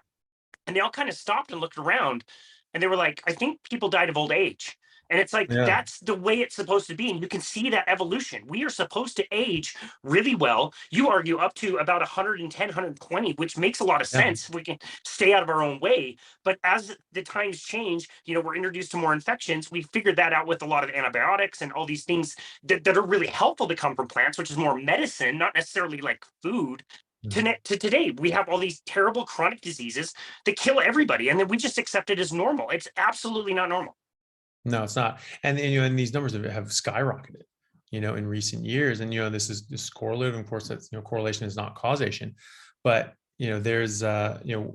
And they all kind of stopped and looked around, and they were like, I think people died of old age. And it's like, that's the way it's supposed to be. And you can see that evolution. We are supposed to age really well. You argue up to about 110, 120, which makes a lot of sense. We can stay out of our own way. But as the times change, we're introduced to more infections. We figured that out with a lot of antibiotics and all these things that are really helpful to come from plants, which is more medicine, not necessarily like food. To today, we have all these terrible chronic diseases that kill everybody. And then we just accept it as normal. It's absolutely not normal. No, it's not. And and these numbers have skyrocketed, in recent years. And this is correlative. Of course, that's correlation is not causation. But there's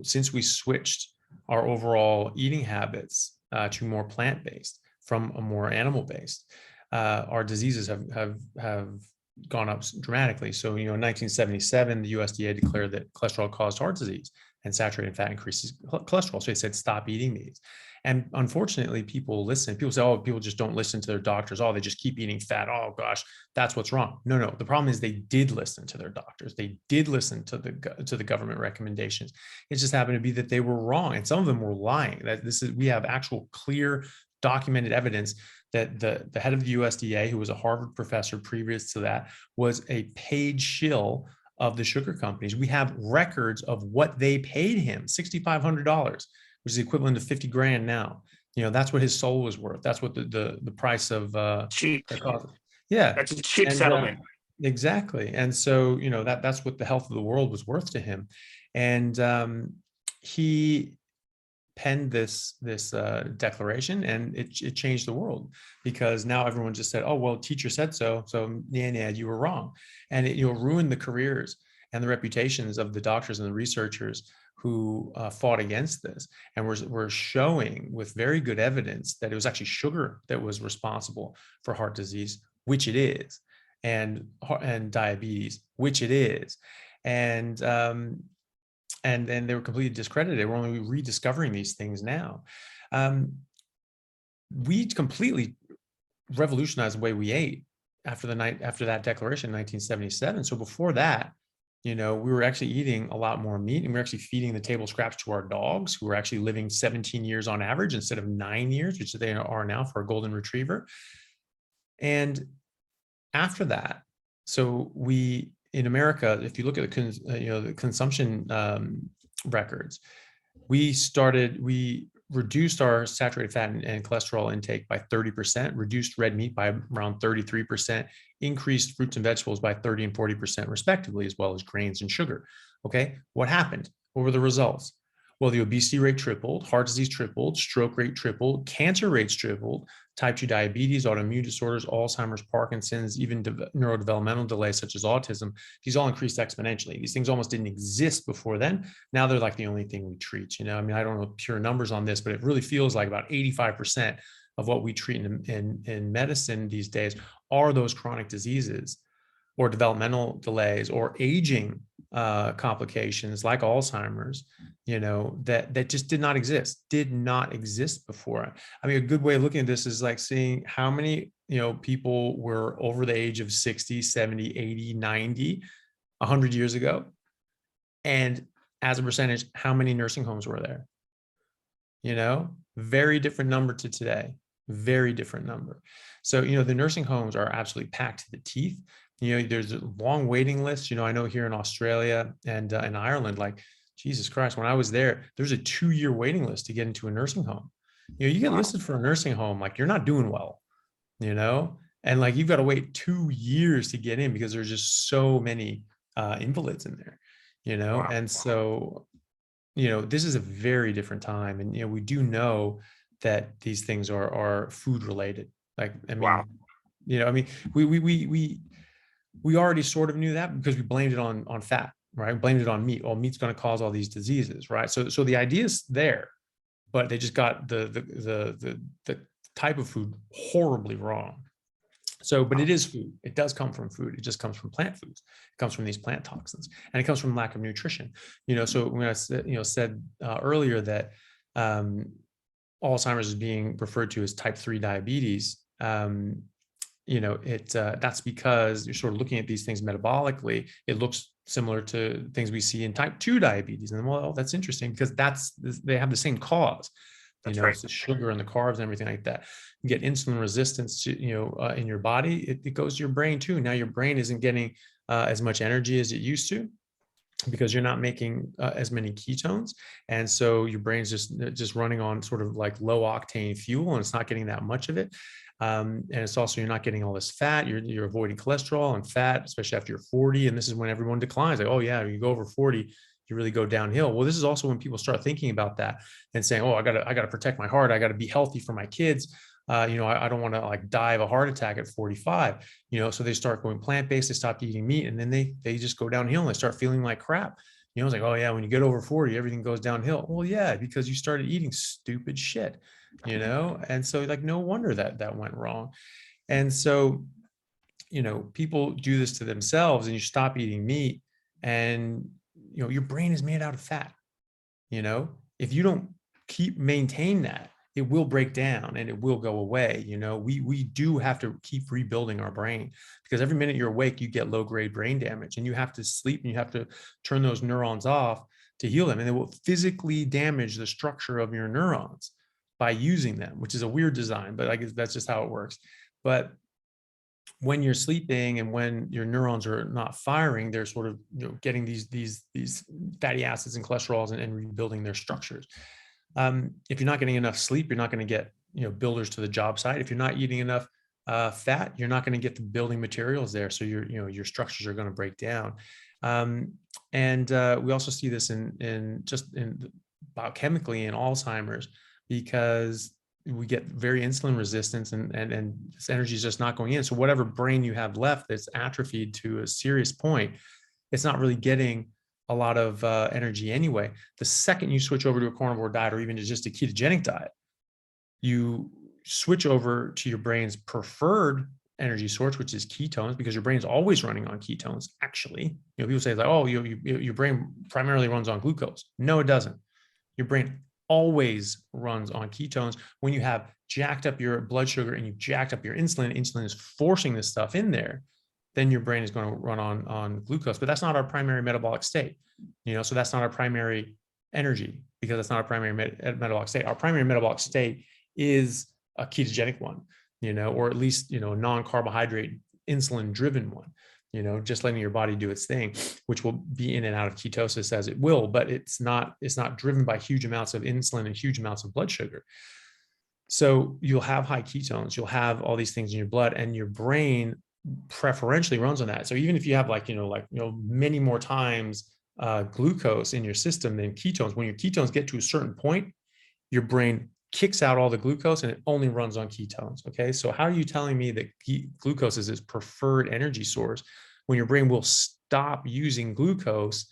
since we switched our overall eating habits to more plant-based from a more animal-based, our diseases have gone up dramatically. So in 1977, the USDA declared that cholesterol caused heart disease, and saturated fat increases cholesterol. So they said, stop eating these. And unfortunately, people listen. People say, oh, people just don't listen to their doctors. Oh, they just keep eating fat. Oh gosh, that's what's wrong. No. The problem is they did listen to their doctors. They did listen to the government recommendations. It just happened to be that they were wrong, and some of them were lying. We have actual, clear, documented evidence that the head of the USDA, who was a Harvard professor previous to that, was a paid shill of the sugar companies. We have records of what they paid him, $6,500, which is the equivalent of 50 grand now. That's what his soul was worth. That's what the price of cheap. Yeah, that's a cheap settlement. Exactly. And so that's what the health of the world was worth to him. And he penned this declaration, and it changed the world, because now everyone just said, oh, well, teacher said so yeah, you were wrong. And it ruined the careers and the reputations of the doctors and the researchers who fought against this, and were showing with very good evidence that it was actually sugar that was responsible for heart disease, which it is, and diabetes, which it is. And then they were completely discredited. We're only rediscovering these things now. We completely revolutionized the way we ate after that declaration in 1977. So before that, we were actually eating a lot more meat, and we were actually feeding the table scraps to our dogs, who were actually living 17 years on average instead of 9 years, which they are now for a golden retriever. And after that, so in America, if you look at the consumption records, we reduced our saturated fat and cholesterol intake by 30%, reduced red meat by around 33%, increased fruits and vegetables by 30 and 40% respectively, as well as grains and sugar. Okay, what happened? What were the results? Well, the obesity rate tripled, heart disease tripled, stroke rate tripled, cancer rates tripled, type 2 diabetes, autoimmune disorders, Alzheimer's, Parkinson's, even neurodevelopmental delays such as autism. These all increased exponentially. These things almost didn't exist before then. Now they're like the only thing we treat. I don't know pure numbers on this, but it really feels like about 85% of what we treat in medicine these days are those chronic diseases, or developmental delays, or aging complications like Alzheimer's, that just did not exist before. I mean, a good way of looking at this is like seeing how many, people were over the age of 60, 70, 80, 90, 100 years ago. And as a percentage, how many nursing homes were there? Very different number to today, very different number. So, the nursing homes are absolutely packed to the teeth. There's a long waiting list. I know here in Australia and in Ireland, like, Jesus Christ, when I was there's a 2-year waiting list to get into a nursing home. You get listed for a nursing home, like you're not doing well, and like you've got to wait 2 years to get in because there's just so many invalids in there, Wow. And so, this is a very different time. And, we do know that these things are food related. Like, I mean, Wow. We already sort of knew that because we blamed it on fat, right? We blamed it on meat. Well, meat's going to cause all these diseases, right? So the idea is there, but they just got the type of food horribly wrong. So, but it is food. It does come from food. It just comes from plant foods. It comes from these plant toxins, and it comes from lack of nutrition. So when I said earlier that Alzheimer's is being referred to as type 3 diabetes, that's because you're sort of looking at these things metabolically. It looks similar to things we see in type 2 diabetes. And well, that's interesting because they have the same cause. That's right. It's the sugar and the carbs and everything like that. You get insulin resistance to, in your body. It goes to your brain too. Now your brain isn't getting as much energy as it used to, because you're not making as many ketones. And so your brain's just running on sort of like low octane fuel, and it's not getting that much of it. And it's also, you're not getting all this fat. You're avoiding cholesterol and fat, especially after you're 40. And this is when everyone declines. Like, oh yeah, you go over 40, you really go downhill. Well, this is also when people start thinking about that and saying, oh, I gotta protect my heart. I gotta be healthy for my kids. I don't want to like die of a heart attack at 45, so they start going plant-based, they stop eating meat, and then they just go downhill and they start feeling like crap. It's like, oh yeah, when you get over 40, everything goes downhill. Well, yeah, because you started eating stupid shit, and so like, no wonder that went wrong. And so, people do this to themselves, and you stop eating meat, and your brain is made out of fat. if you don't maintain that, it will break down and it will go away. We do have to keep rebuilding our brain, because every minute you're awake, you get low-grade brain damage, and you have to sleep and you have to turn those neurons off to heal them. And it will physically damage the structure of your neurons by using them, which is a weird design, but I guess that's just how it works. But when you're sleeping and when your neurons are not firing, they're sort of getting these fatty acids and cholesterols and rebuilding their structures. If you're not getting enough sleep, you're not going to get builders to the job site. If you're not eating enough fat, you're not going to get the building materials there. So your structures are going to break down. And we also see this in biochemically in Alzheimer's, because we get very insulin resistance and this energy is just not going in. So whatever brain you have left that's atrophied to a serious point, it's not really getting a lot of energy anyway. The second you switch over to a carnivore diet, or even to just a ketogenic diet, you switch over to your brain's preferred energy source, which is ketones, because your brain's always running on ketones. Actually, people say like, oh, your brain primarily runs on glucose. No, it doesn't. Your brain always runs on ketones. When you have jacked up your blood sugar and you've jacked up your insulin is forcing this stuff in there, then your brain is going to run on glucose. But that's not our primary metabolic state, so that's not our primary energy, because that's not our primary metabolic state. Our primary metabolic state is a ketogenic one, or at least, a non-carbohydrate insulin driven one, just letting your body do its thing, which will be in and out of ketosis as it will, but it's not driven by huge amounts of insulin and huge amounts of blood sugar. So you'll have high ketones, you'll have all these things in your blood, and your brain preferentially runs on that. So even if you have many more times glucose in your system than ketones, when your ketones get to a certain point, your brain kicks out all the glucose and it only runs on ketones. Okay. So how are you telling me that glucose is its preferred energy source when your brain will stop using glucose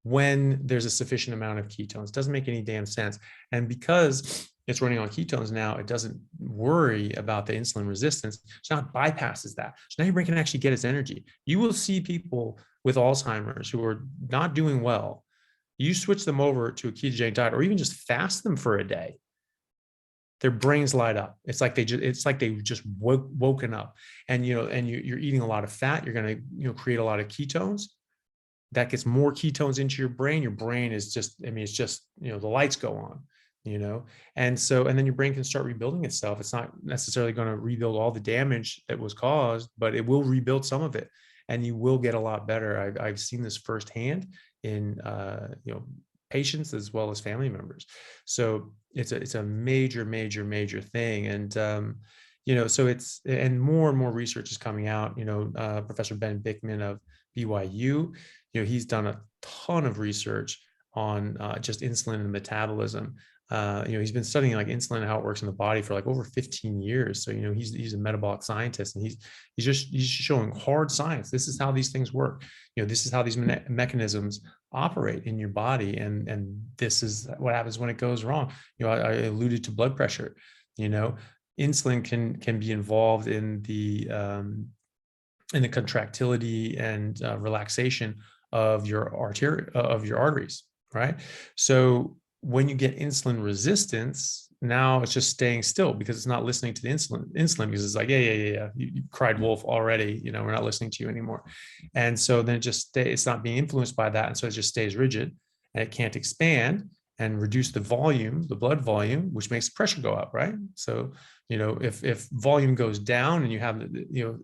when there's a sufficient amount of ketones? It doesn't make any damn sense. And because it's running on ketones now, it doesn't worry about the insulin resistance. So now it bypasses that. So now your brain can actually get its energy. You will see people with Alzheimer's who are not doing well. You switch them over to a ketogenic diet, or even just fast them for a day, their brains light up. It's like they've just woken up. And you're eating a lot of fat. You're going to create a lot of ketones. That gets more ketones into your brain. Your brain is just, it's just, the lights go on, and then your brain can start rebuilding itself. It's not necessarily going to rebuild all the damage that was caused, but it will rebuild some of it, and you will get a lot better. I've seen this firsthand in patients as well as family members. So it's a major thing. And so and more research is coming out. Professor Ben Bickman of BYU, he's done a ton of research on just insulin and metabolism. He's been studying insulin and how it works in the body for over 15 years. So, he's a metabolic scientist, and he's just showing hard science. This is how these things work. This is how these mechanisms operate in your body. And this is what happens when it goes wrong. I alluded to blood pressure. Insulin can be involved in the contractility and relaxation of your arteries, right? So when you get insulin resistance, now it's just staying still because it's not listening to the insulin because it's like, yeah. You cried wolf already, we're not listening to you anymore. And so then it's not being influenced by that. And so it just stays rigid and it can't expand and reduce the blood volume, which makes pressure go up, right? So, if volume goes down and you have,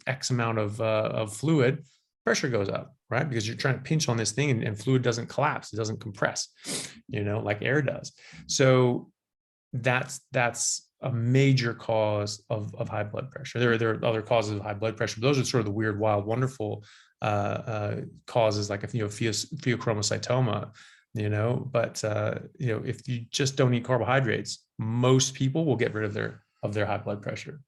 X amount of fluid, pressure goes up, right? Because you're trying to pinch on this thing and fluid doesn't collapse. It doesn't compress, like air does. So that's a major cause of high blood pressure. There are other causes of high blood pressure, but those are sort of the weird, wild, wonderful causes, like pheochromocytoma, but if you just don't eat carbohydrates, most people will get rid of their high blood pressure.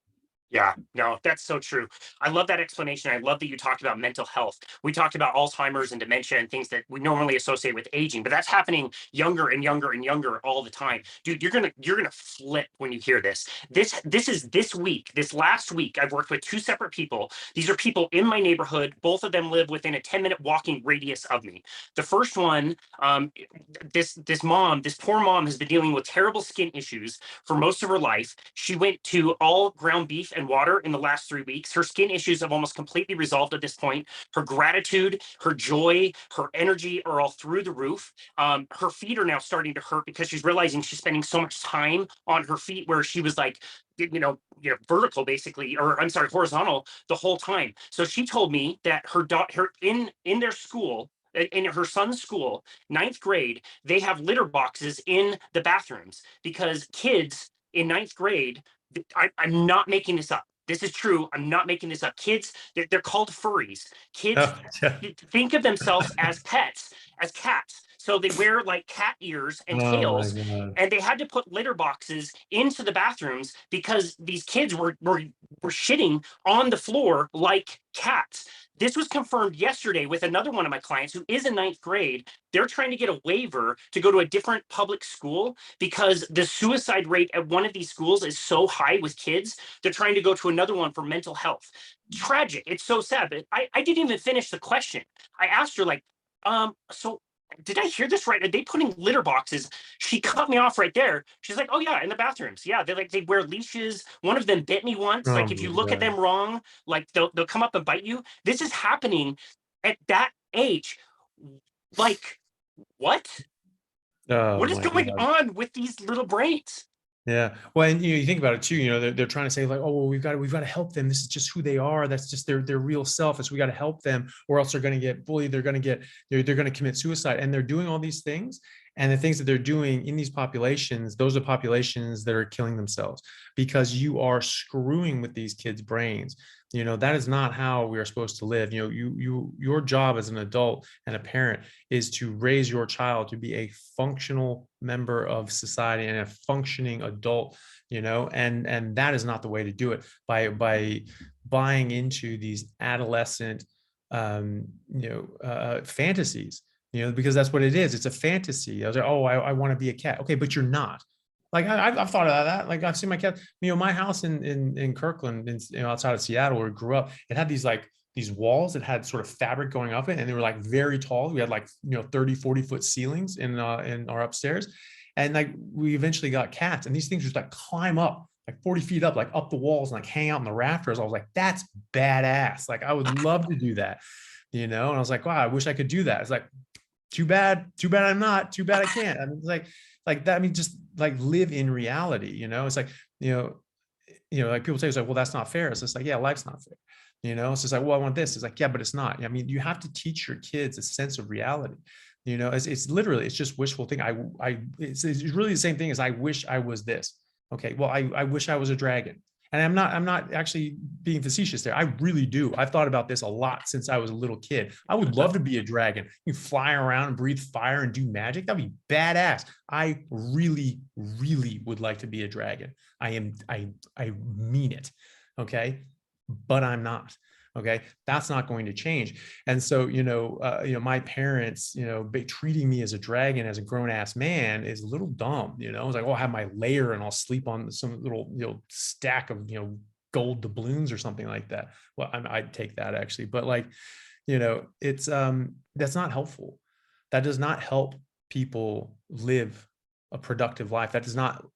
Yeah, no, that's so true. I love that explanation. I love that you talked about mental health. We talked about Alzheimer's and dementia and things that we normally associate with aging, but that's happening younger and younger and younger all the time. Dude, you're gonna flip when you hear this. This is this week, this last week, I've worked with two separate people. These are people in my neighborhood. Both of them live within a 10-minute walking radius of me. The first one, this poor mom has been dealing with terrible skin issues for most of her life. She went to all ground beef and water in the last 3 weeks. Her skin issues have almost completely resolved at this point. Her gratitude, her joy, her energy are all through the roof. Her feet are now starting to hurt because she's realizing she's spending so much time on her feet where she was like, vertical basically, or I'm sorry, horizontal the whole time. So she told me that her daughter in their school, in her son's school, ninth grade, they have litter boxes in the bathrooms because kids in ninth grade, I'm not making this up. This is true. I'm not making this up. Kids, they're called furries. Kids Oh, yeah. think of themselves as pets, as cats. So they wear like cat ears and Oh my tails, God. and they had to put litter boxes into the bathrooms because these kids were shitting on the floor like cats. This was confirmed yesterday with another one of my clients who is in ninth grade. They're trying to get a waiver to go to a different public school because the suicide rate at one of these schools is so high with kids. They're trying to go to another one for mental health. Tragic. It's so sad. But I didn't even finish the question. I asked her, like, so did I hear this right? Are they putting litter boxes? She cut me off right there. She's like, oh yeah, in the bathrooms. Yeah, they wear leashes. One of them bit me once. Oh Like if you my look at God. them wrong, like they'll come up and bite you. This is happening at that age. Like, what? Oh What is my going God. on with these little brains? Yeah. Well, and you think about it too, they're trying to say like, oh, well, we've got to help them. This is just who they are. That's just their real self. It's we got to help them or else they're going to get bullied. They're going to commit suicide. And they're doing all these things. And the things that they're doing in these populations, those are populations that are killing themselves because you are screwing with these kids' brains. That is not how we are supposed to live. Your job as an adult and a parent is to raise your child to be a functional member of society and a functioning adult, and that is not the way to do it by buying into these adolescent fantasies, because that's what it is. It's a fantasy. I was like, oh, I want to be a cat. Okay, but you're not. Like I've thought about that. Like I've seen my cat. My house in Kirkland, outside of Seattle, where we grew up, it had these walls that had sort of fabric going up it, and they were like very tall. We had like 30-40 foot ceilings in our upstairs, and like we eventually got cats, and these things just like climb up like 40 feet up, like up the walls, and like hang out in the rafters. I was like, that's badass. Like I would love to do that, and I was like, wow, I wish I could do that. It's like, too bad I'm not. Too bad I can't. I mean, it's like that. I mean, just like live in reality. It's like like people say, it's like, well, that's not fair. It's just like, yeah, life's not fair. It's just like, well, I want this. It's like, yeah, but it's not. I mean, you have to teach your kids a sense of reality. It's literally, it's just wishful thinking. It's really the same thing as I wish I was this. Okay, well, I wish I was a dragon. And I'm not actually being facetious there. I really do. I've thought about this a lot since I was a little kid. I would love to be a dragon. You fly around and breathe fire and do magic. That'd be badass. I really, really would like to be a dragon. I mean it. Okay. But I'm not. Okay. That's not going to change. And so, my parents, treating me as a dragon, as a grown ass man is a little dumb. I was like, oh, I'll have my lair and I'll sleep on some little, stack of, gold doubloons or something like that. Well, I'd take that actually, but like, it's, that's not helpful. That does not help people live a productive life. That does not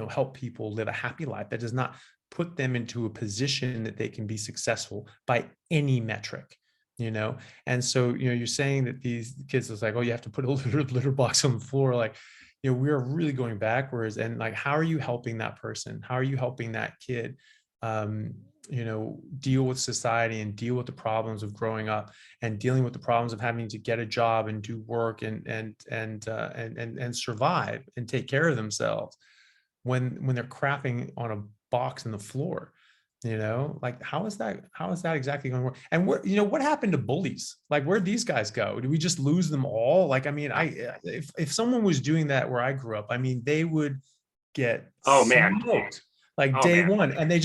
help people live a happy life. That does not put them into a position that they can be successful by any metric, And so, you're saying that these kids is like, oh, you have to put a litter box on the floor. Like, we're really going backwards. And like, how are you helping that person? How are you helping that kid, deal with society and deal with the problems of growing up and dealing with the problems of having to get a job and do work and survive and take care of themselves when they're crapping on a box in the floor? Like how is that exactly going to work? And what happened to bullies? Like where'd these guys go? Do we just lose them all? Like, I mean, if someone was doing that where I grew up, I mean, they would get Oh man. smoked. like Oh day man. one, and they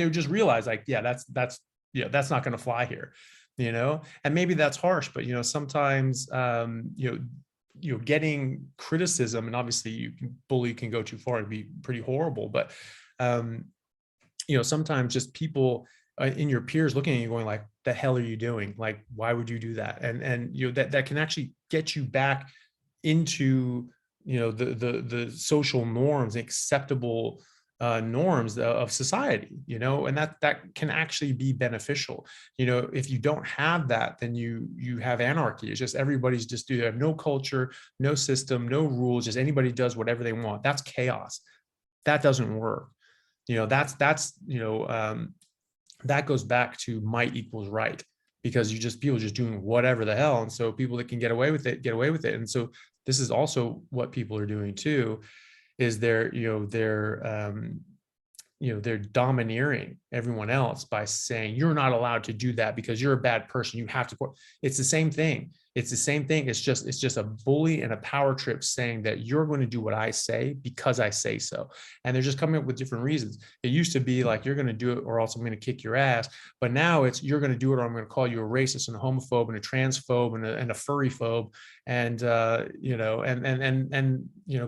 would just realize like, yeah, that's that's not going to fly here, and maybe that's harsh, but sometimes getting criticism, and obviously bully can go too far and be pretty horrible, but um sometimes just people in your peers looking at you going like, the hell are you doing? Like, why would you do that? And that can actually get you back into the social norms, acceptable norms of society, and that can actually be beneficial. If you don't have that, then you have anarchy. It's just everybody's just you have no culture, no system, no rules, just anybody does whatever they want. That's chaos. That doesn't work. That goes back to might equals right, because people just doing whatever the hell, and so people that can get away with it. And so this is also what people are doing too, is they're domineering everyone else by saying, you're not allowed to do that because you're a bad person, you have to. It's the same thing. It's just a bully and a power trip saying that you're going to do what I say because I say so. And they're just coming up with different reasons. It used to be like, you're going to do it or else I'm going to kick your ass. But now it's, you're going to do it or I'm going to call you a racist and a homophobe and a transphobe and a furry phobe. And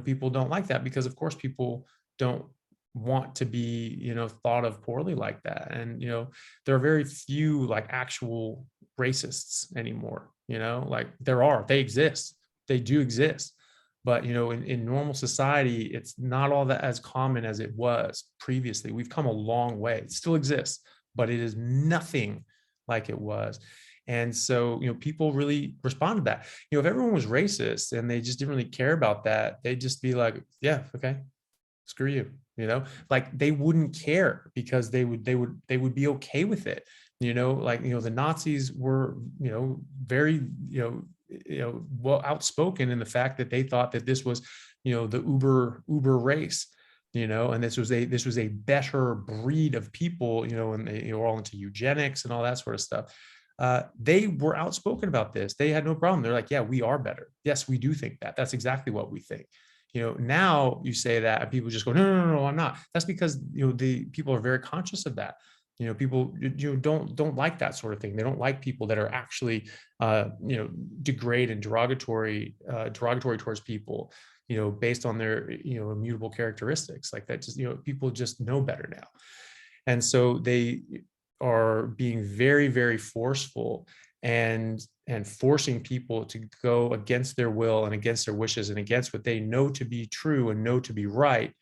people don't like that, because of course people don't want to be thought of poorly like that. And there are very few like actual racists anymore. Like they exist, they do exist, but in normal society it's not all that as common as it was previously. We've come a long way. It still exists, but it is nothing like it was. And so people really respond to that. If everyone was racist and they just didn't really care about that, they'd just be like, yeah, okay, screw you. Like they wouldn't care, because they would be okay with it. The Nazis were very well outspoken in the fact that they thought that this was the uber race, and this was a better breed of people, and they were all into eugenics and all that sort of stuff. They were outspoken about this. They had no problem. They're like, yeah, we are better. Yes, we do think that. That's exactly what we think. Now you say that and people just go, no, I'm not. That's because, the people are very conscious of that. People, don't like that sort of thing. They don't like people that are actually, degrade and derogatory towards people, based on their, immutable characteristics like that. Just, people just know better now. And so they are being very, very forceful and forcing people to go against their will and against their wishes and against what they know to be true and know to be right,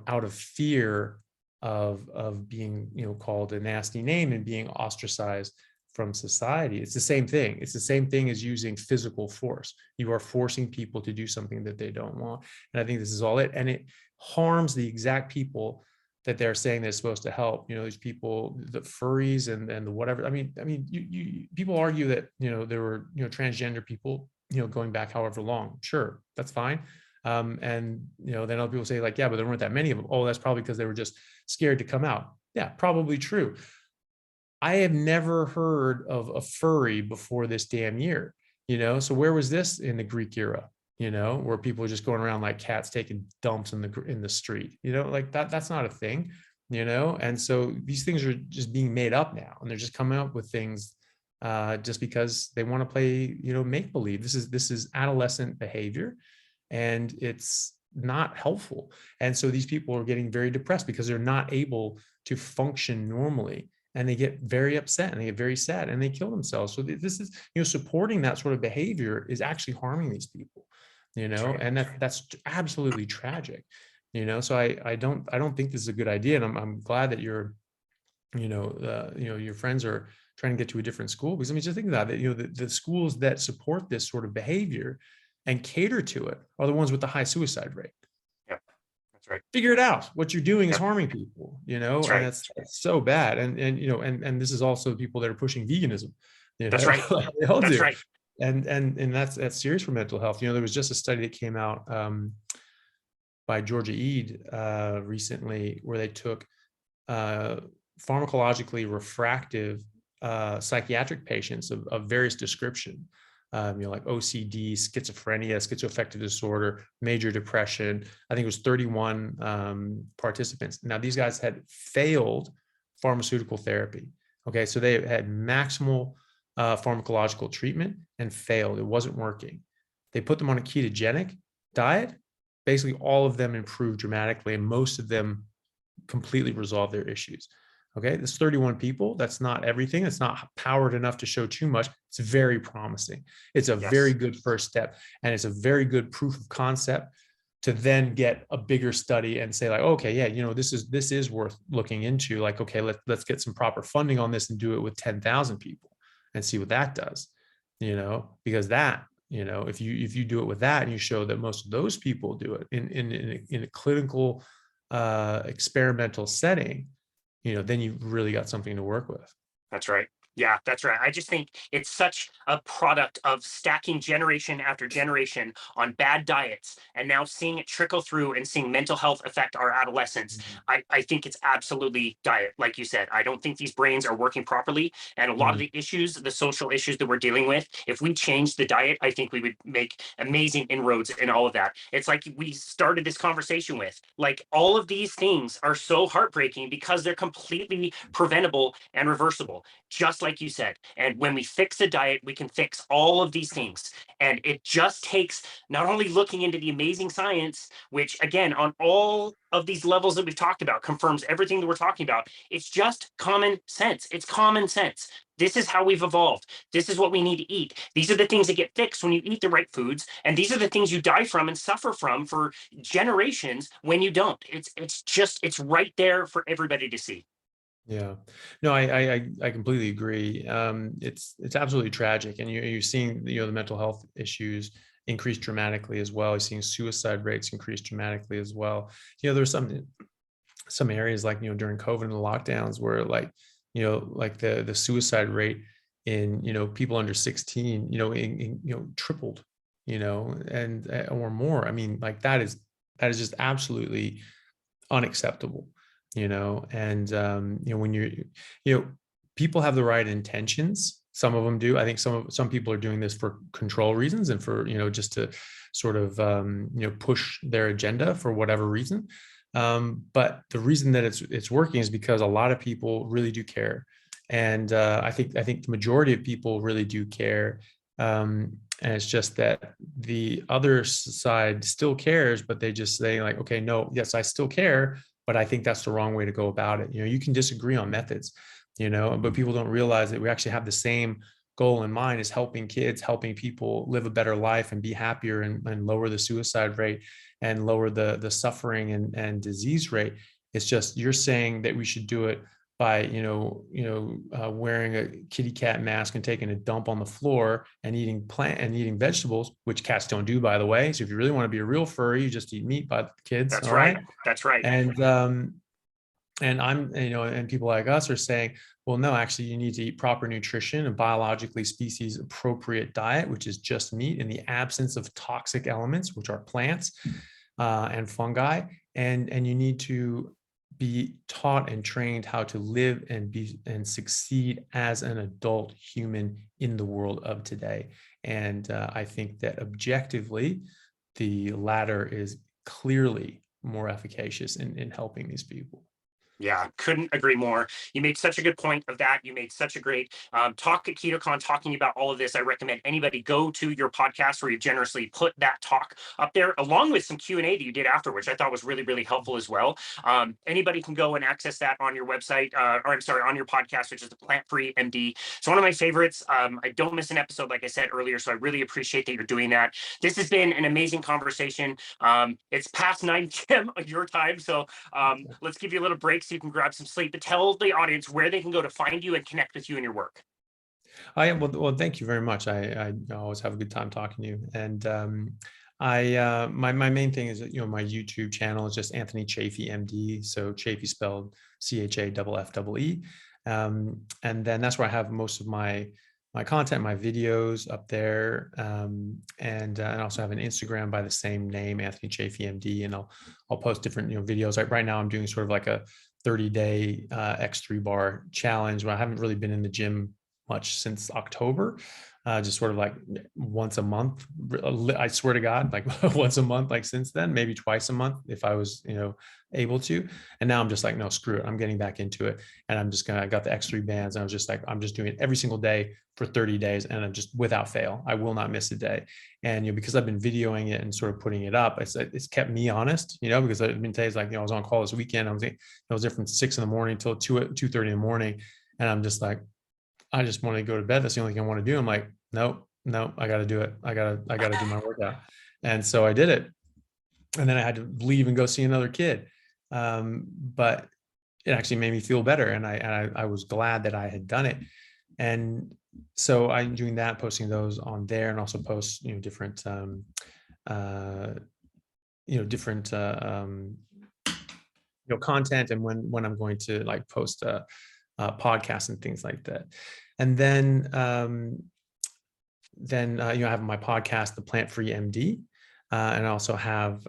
out of fear of being, called a nasty name and being ostracized from society. It's the same thing. It's the same thing as using physical force. You are forcing people to do something that they don't want. And I think this is all it. And it harms the exact people that they're saying they're supposed to help. These people, the furries and the whatever. I mean, people argue that, there were, transgender people, going back however long. Sure, that's fine. And then other people say like, yeah, but there weren't that many of them. Oh, that's probably because they were just scared to come out. Yeah, probably true. I have never heard of a furry before this damn year. So where was this in the Greek era? Where people are just going around like cats taking dumps in the street, like that's not a thing, and so these things are just being made up now, and they're just coming up with things just because they want to play, make believe. This is adolescent behavior, and it's not helpful. And so these people are getting very depressed because they're not able to function normally. And they get very upset and they get very sad and they kill themselves. So this is, supporting that sort of behavior is actually harming these people, and that's absolutely tragic, so I don't think this is a good idea. And I'm glad that your friends are trying to get to a different school, because just think about it, the schools that support this sort of behavior and cater to it are the ones with the high suicide rate. That's right. Figure it out. What you're doing is harming people, That's and right. it's so bad. And this is also people that are pushing veganism. That's right. Like they all That's do. right. And that's serious for mental health. There was just a study that came out by Georgia Eid recently, where they took pharmacologically refractive psychiatric patients of various description, like OCD, schizophrenia, schizoaffective disorder, major depression. I think it was 31 participants. Now, these guys had failed pharmaceutical therapy. Okay, so they had maximal pharmacological treatment and failed. It wasn't working. They put them on a ketogenic diet. Basically, all of them improved dramatically, and most of them completely resolved their issues. Okay, this 31 people, that's not everything. It's not powered enough to show too much. It's very promising. It's a very good first step, and it's a very good proof of concept to then get a bigger study and say like, okay, yeah, this is worth looking into. Like, okay, let's get some proper funding on this and do it with 10,000 people and see what that does. Because that, if you do it with that and you show that most of those people do it in a clinical experimental setting, then you've really got something to work with. That's right. Yeah, that's right. I just think it's such a product of stacking generation after generation on bad diets, and now seeing it trickle through and seeing mental health affect our adolescents. I think it's absolutely diet. Like you said, I don't think these brains are working properly. And a lot of the issues, the social issues that we're dealing with, if we change the diet, I think we would make amazing inroads in all of that. It's like we started this conversation with, like, all of these things are so heartbreaking because they're completely preventable and reversible, just like you said. And when we fix the diet, we can fix all of these things. And it just takes not only looking into the amazing science, which again, on all of these levels that we've talked about, confirms everything that we're talking about. It's just common sense. It's common sense. This is how we've evolved. This is what we need to eat. These are the things that get fixed when you eat the right foods. And these are the things you die from and suffer from for generations when you don't. It's right there for everybody to see. Yeah, no, I completely agree. It's absolutely tragic, and you're seeing the mental health issues increase dramatically as well. You're seeing suicide rates increase dramatically as well. There's some areas like during COVID and the lockdowns where like the suicide rate in people under 16 tripled, and or more. I mean, like that is just absolutely unacceptable. And when people have the right intentions. Some of them do. I think some people are doing this for control reasons and for just to sort of push their agenda for whatever reason. But the reason that it's working is because a lot of people really do care, and I think the majority of people really do care. And it's just that the other side still cares, but they just say like, okay, no, yes, I still care, but I think that's the wrong way to go about it. You can disagree on methods, but people don't realize that we actually have the same goal in mind, is helping kids, helping people live a better life and be happier, and lower the suicide rate and lower the suffering and disease rate. It's just, you're saying that we should do it by, wearing a kitty cat mask and taking a dump on the floor and eating vegetables, which cats don't do, by the way. So if you really want to be a real furry, you just eat meat, by the kids. That's right. That's right. And I'm, and people like us are saying, well, no, actually, you need to eat proper nutrition, a biologically species appropriate diet, which is just meat in the absence of toxic elements, which are plants and fungi. And you need to be taught and trained how to live and succeed as an adult human in the world of today. And I think that objectively, the latter is clearly more efficacious in helping these people. Yeah, couldn't agree more. You made such a good point of that. You made such a great talk at KetoCon talking about all of this. I recommend anybody go to your podcast where you generously put that talk up there, along with some Q&A that you did afterwards. I thought was really, really helpful as well. Anybody can go and access that on your website, on your podcast, which is the Plant Free MD. It's one of my favorites. I don't miss an episode, like I said earlier, so I really appreciate that you're doing that. This has been an amazing conversation. It's past 9 p.m. on your time, so let's give you a little break so you can grab some sleep. But tell the audience where they can go to find you and connect with you and your work. Well, thank you very much. I always have a good time talking to you. And my main thing is, my YouTube channel is just Anthony Chafee MD. So Chafee spelled CHAFFE. And then that's where I have most of my content, my videos up there. And I also have an Instagram by the same name, Anthony Chafee MD. And I'll post different videos. Like right now I'm doing sort of like a 30-day X3 bar challenge where I haven't really been in the gym much since October. just sort of like once a month. I swear to God, like once a month, like since then, maybe twice a month if I was, able to. And now I'm just like, no, screw it. I'm getting back into it. And I got the X3 bands. And I was just like, I'm just doing it every single day for 30 days. And I'm just without fail. I will not miss a day. And, because I've been videoing it and sort of putting it up, it's kept me honest, because I've been days like, I was on call this weekend. I was there from 6 a.m. till 2:30 in the morning. And I'm just like, I just want to go to bed. That's the only thing I want to do. I'm like, no, I got to do it. I got to do my workout. And so I did it. And then I had to leave and go see another kid. But it actually made me feel better. And I was glad that I had done it. And so I'm doing that, posting those on there, and also post, different, content, and when I'm going to like post podcasts and things like that. And then I have my podcast, The Plant Free MD, and I also have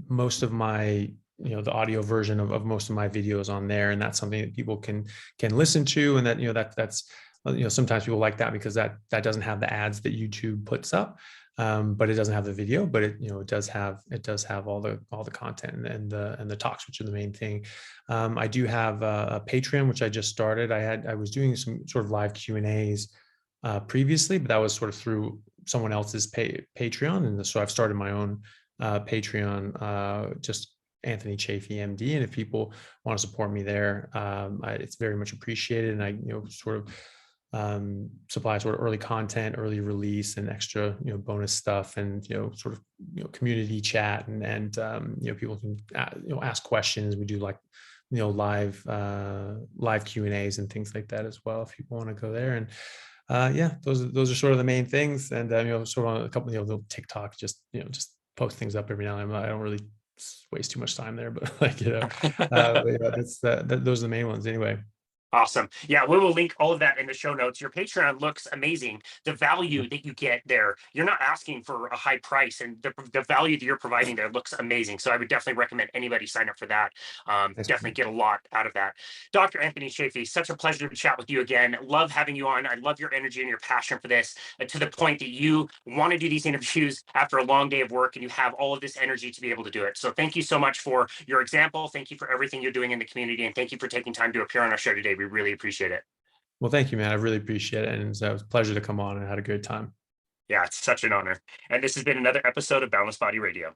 most of my, the audio version of most of my videos on there, and that's something that people can listen to, and that that's sometimes people like that because that doesn't have the ads that YouTube puts up, but it doesn't have the video, but it does have all the content and the talks, which are the main thing. I do have a Patreon, which I just started. I was doing some sort of live Q&As previously, but that was sort of through someone else's Patreon, and so I've started my own Patreon, just Anthony Chafee MD. And if people want to support me there, it's very much appreciated. And I sort of supply sort of early content, early release, and extra bonus stuff, and sort of community chat, and people can ask questions. We do like live Q&As and things like that as well, if people want to go there. And those are sort of the main things. And sort of a couple little TikTok, just post things up every now and then. I don't really waste too much time there, but like those are the main ones anyway. Awesome. Yeah, we will link all of that in the show notes. Your Patreon looks amazing. The value that you get there, you're not asking for a high price, and the value that you're providing there looks amazing. So I would definitely recommend anybody sign up for that. Definitely get a lot out of that. Dr. Anthony Chafee, such a pleasure to chat with you again. Love having you on. I love your energy and your passion for this, to the point that you want to do these interviews after a long day of work, and you have all of this energy to be able to do it. So thank you so much for your example. Thank you for everything you're doing in the community, and thank you for taking time to appear on our show today. We really appreciate it. Well, thank you, man. I really appreciate it. And it was a pleasure to come on, and I had a good time. Yeah, it's such an honor. And this has been another episode of Boundless Body Radio.